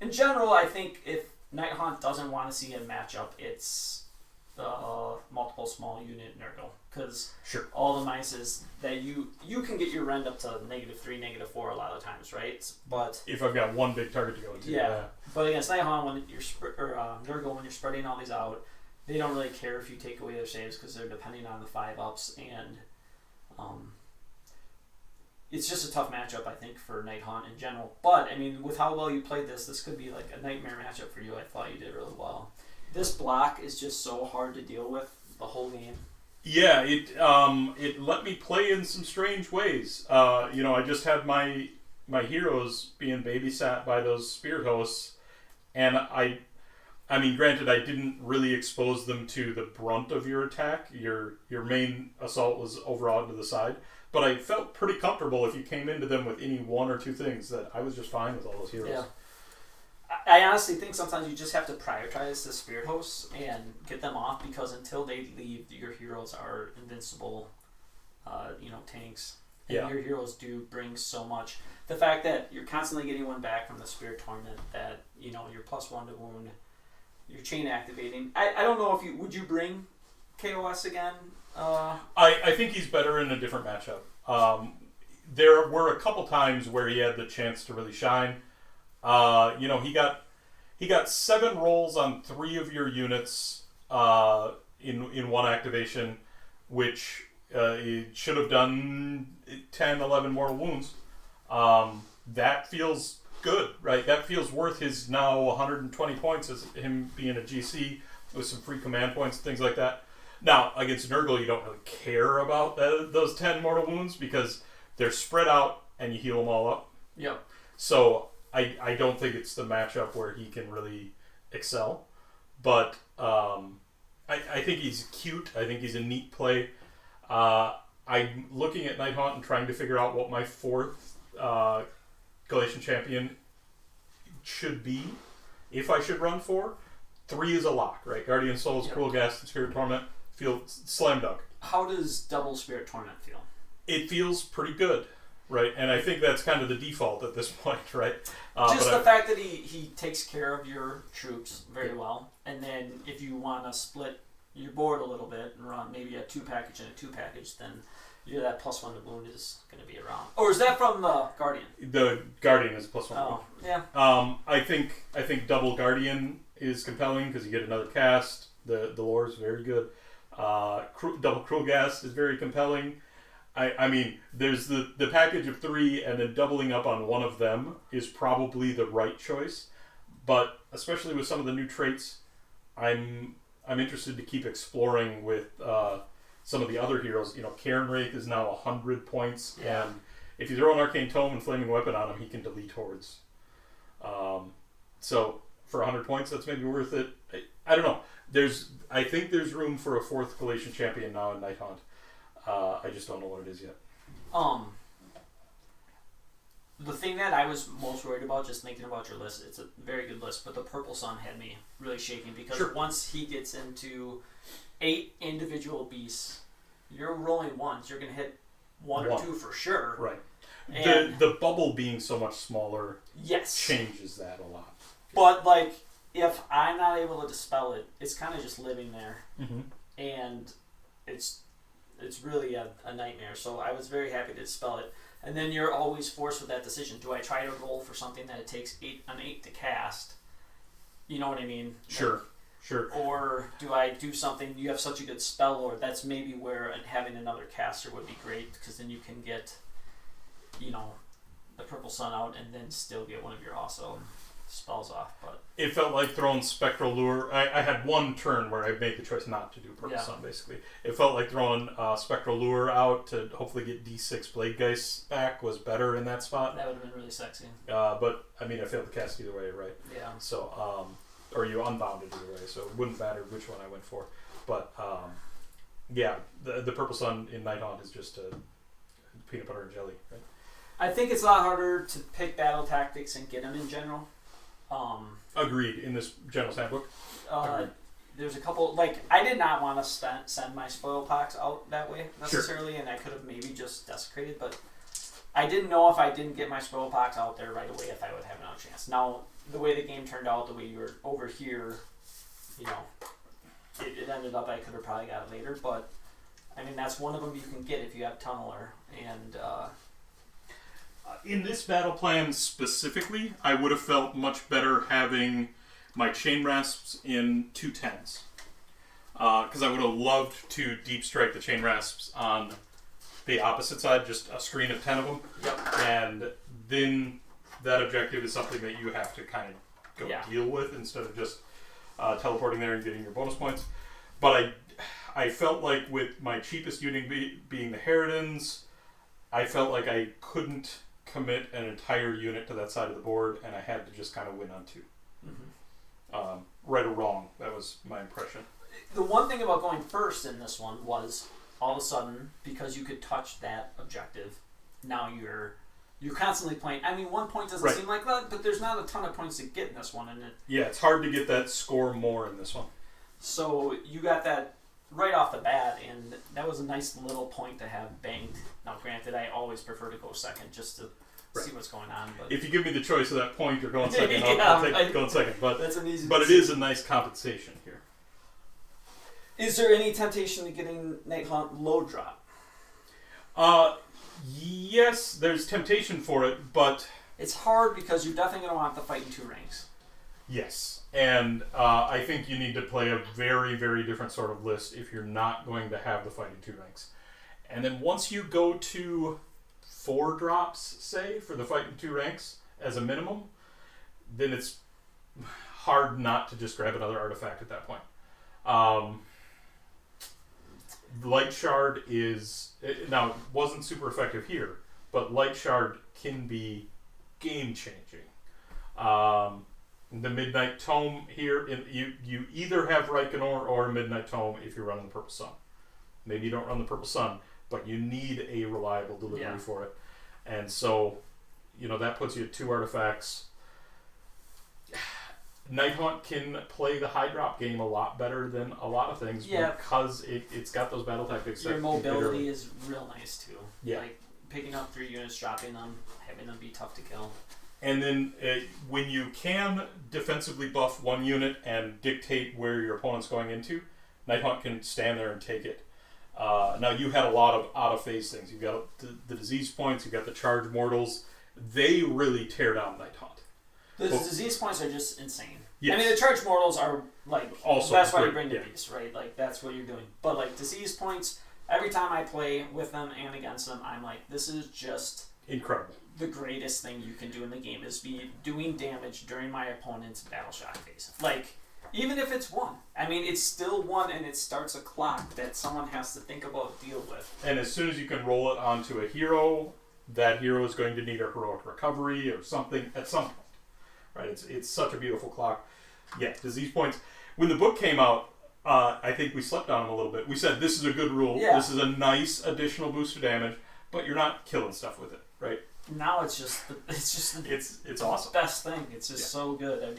in general, I think if Nighthaunt doesn't want to see a matchup, it's the multiple small unit Nurgle. Because all the mices that you can get your rend up to -3, -4 a lot of times, right? But if I've got one big target to go into. Yeah. But against Nighthaunt, when you're Nurgle, when you're spreading all these out, they don't really care if you take away their saves because they're depending on the 5-ups, and it's just a tough matchup, I think, for Nighthaunt in general. But I mean, with how well you played this could be like a nightmare matchup for you. I thought you did really well. This block is just so hard to deal with the whole game. Yeah, it let me play in some strange ways. I just had my heroes being babysat by those spirit hosts, and I mean, granted, I didn't really expose them to the brunt of your attack. Your main assault was overawed to the side, but I felt pretty comfortable if you came into them with any 1 or 2 things that I was just fine with all those heroes. Yeah. I honestly think sometimes you just have to prioritize the spirit hosts and get them off, because until they leave, your heroes are invincible, tanks. And your heroes do bring so much. The fact that you're constantly getting one back from the spirit torment, that you're +1 to wound, you're chain activating. I don't know if would you bring KOS again? I think he's better in a different matchup. There were a couple times where he had the chance to really shine. He got 7 rolls on 3 of your units in one activation, which he should have done 10, 11 more wounds. That feels good, right? That feels worth his now 120 points as him being a GC with some free command points and things like that. Now, against Nurgle, you don't really care about those 10 mortal wounds because they're spread out and you heal them all up. Yep. So I don't think it's the matchup where he can really excel. But I think he's cute. I think he's a neat play. I'm looking at Nighthaunt and trying to figure out what my 4th Galletian Champion should be, if I should run 4. 3 is a lock, right? Guardian Souls, Cruel Ghast, and Spirit Torment feel slam dunk. How does double Spirit Torment feel? It feels pretty good, right? And I think that's kind of the default at this point, right? Just the fact that he takes care of your troops very well, and then if you want to split your board a little bit and run maybe a 2-package and a 2-package, then that +1 to wound is going to be around. Or is that from the Guardian? The Guardian is +1 to wound. Yeah. I think double Guardian is compelling because you get another cast. The lore is very good. Double Cruel Ghast is very compelling. I mean, there's the package of 3, and then doubling up on one of them is probably the right choice. But especially with some of the new traits, I'm interested to keep exploring with some of the other heroes. Cairn Wraith is now 100 points, and if you throw an Arcane Tome and Flaming Weapon on him, he can delete hordes. So for 100 points, that's maybe worth it. I don't know. I think there's room for a 4th Galletian Champion now in Nighthaunt. I just don't know what it is yet. The thing that I was most worried about, just thinking about your list, it's a very good list, but the Purple Sun had me really shaking because once he gets into 8 individual beasts, you're rolling ones. You're going to hit 1 or 2 for sure. Right. And the bubble being so much smaller changes that a lot. But, if I'm not able to dispel it, it's kind of just living there. Mm-hmm. And it's really a nightmare. So I was very happy to dispel it. And then you're always forced with that decision. Do I try to roll for something that it takes 8 on 8 to cast? You know what I mean? Sure. Sure. Or do I do something? You have such a good spell lord. That's maybe where having another caster would be great, because then you can get, the Purple Sun out and then still get one of your awesome spells off. But it felt like throwing Spectral Lure. I had one turn where I made the choice not to do Purple Sun, basically. It felt like throwing Spectral Lure out to hopefully get D6 Blade Geist back was better in that spot. That would have been really sexy. But, I failed to cast either way, right? Yeah. So, or you unbounded either way, so it wouldn't matter which one I went for. But, the Purple Sun in Nighthaunt is just a peanut butter and jelly, right? I think it's a lot harder to pick battle tactics and get them in general. Agreed. In this General's Handbook. There's a couple, I did not want to send my spoil packs out that way necessarily, and I could have maybe just desecrated, but I didn't know if I didn't get my spoil packs out there right away if I would have another chance. Now, the way the game turned out, the way you were over here, it ended up I could have probably got it later, but that's one of them you can get if you have Tunneler, and in this battle plan specifically, I would have felt much better having my Chain Rasps in 2 10s. Because I would have loved to deep strike the Chain Rasps on the opposite side, just a screen of 10 of them. Yep. And then that objective is something that you have to kind of go deal with instead of just teleporting there and getting your bonus points. But I felt like with my cheapest unit being the Harridans, I felt like I couldn't commit an entire unit to that side of the board, and I had to just kind of win on 2. Mm-hmm. Right or wrong, that was my impression. The one thing about going first in this one was all of a sudden, because you could touch that objective, now you're constantly playing. 1 point doesn't seem like that, but there's not a ton of points to get in this one, and it's hard to get that score more in this one. So you got that right off the bat, and that was a nice little point to have banked. Now, granted, I always prefer to go second just to see what's going on. But if you give me the choice of that point or going second, I'll take going second. But that's an easy. But it is a nice compensation here. Is there any temptation to getting Nighthaunt low drop? Yes, there's temptation for it, but it's hard because you're definitely going to want to fight in 2 ranks. Yes, and I think you need to play a very, very different sort of list if you're not going to have the fighting 2 ranks. And then once you go to 4 drops, say, for the fighting 2 ranks as a minimum, then it's hard not to just grab another artifact at that point. Light Shard now it wasn't super effective here, but Light Shard can be game changing. The Midnight Tome here, you either have Reikenor or Midnight Tome if you're running the Purple Sun. Maybe you don't run the Purple Sun, but you need a reliable delivery for it. And so, that puts you at 2 artifacts. Nighthaunt can play the high drop game a lot better than a lot of things because it's got those battle tactics. Your mobility is real nice too. Yeah. Like picking up 3 units, dropping them, having them be tough to kill. And then when you can defensively buff 1 unit and dictate where your opponent's going into, Nighthaunt can stand there and take it. Now you had a lot of out-of-phase things. You've got the disease points, you've got the charge mortals. They really tear down Nighthaunt. The disease points are just insane. Yes. The charge mortals are also that's why great. you bring the beast, right? That's what you're doing. But disease points, every time I play with them and against them, I'm like, this is just incredible. The greatest thing you can do in the game is be doing damage during my opponent's battle shock phase. Even if it's 1. It's still 1, and it starts a clock that someone has to think about, deal with. And as soon as you can roll it onto a hero, that hero is going to need a heroic recovery or something at some point. Right? It's such a beautiful clock. Yeah, disease points. When the book came out, I think we slept on them a little bit. We said this is a good rule. Yeah. This is a nice additional boost of damage, but you're not killing stuff with it, right? Now it's awesome. Best thing. It's just so good. And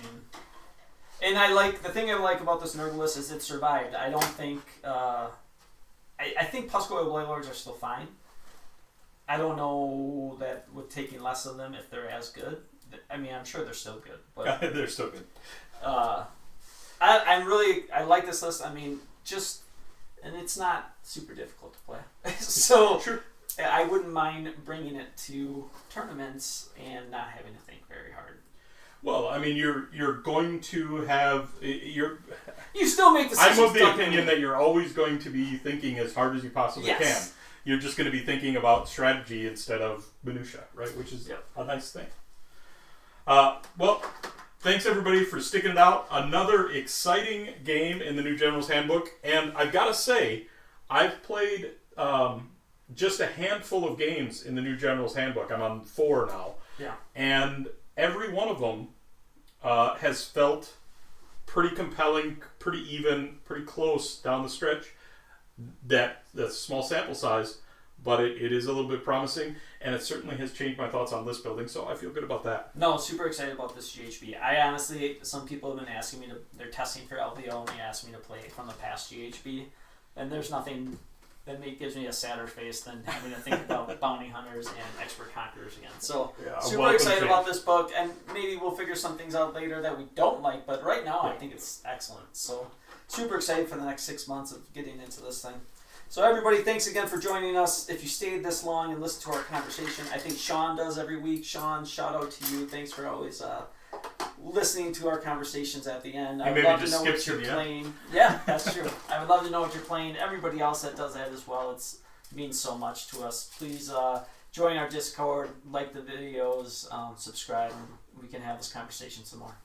the thing I like about this Nurgle list is it survived. I don't think I think Puscoil Blade Lords are still fine. I don't know that with taking less of them if they're as good. I'm sure they're still good, but they're still good. I like this list. And it's not super difficult to play. So sure. I wouldn't mind bringing it to tournaments and not having to think very hard. Well, I mean, you're going to have you still make decisions. I'm of the opinion that you're always going to be thinking as hard as you possibly Yes. can. You're just going to be thinking about strategy instead of minutia, right? Which is a nice thing. Well, thanks everybody for sticking it out. Another exciting game in the new General's Handbook, and I've got to say, I've played just a handful of games in the new General's Handbook. I'm on 4 now. Yeah. And every one of them has felt pretty compelling, pretty even, pretty close down the stretch. That's a small sample size, but it is a little bit promising, and it certainly has changed my thoughts on list building, so I feel good about that. No, super excited about this GHB. I honestly, some people have been asking me they're testing for LVO, and they asked me to play from the past GHB, and there's nothing that gives me a sadder face than having to think about bounty hunters and expert conquerors again. So super excited about this book, and maybe we'll figure some things out later that we don't like, but right now I think it's excellent. So super excited for the next 6 months of getting into this thing. So everybody, thanks again for joining us. If you stayed this long and listened to our conversation, I think Sean does every week. Sean, shout out to you. Thanks for always listening to our conversations at the end. I would love to know what you're playing. Yeah, that's true. I would love to know what you're playing. Everybody else that does that as well, it means so much to us. Please join our Discord, like the videos, subscribe, and we can have this conversation some more.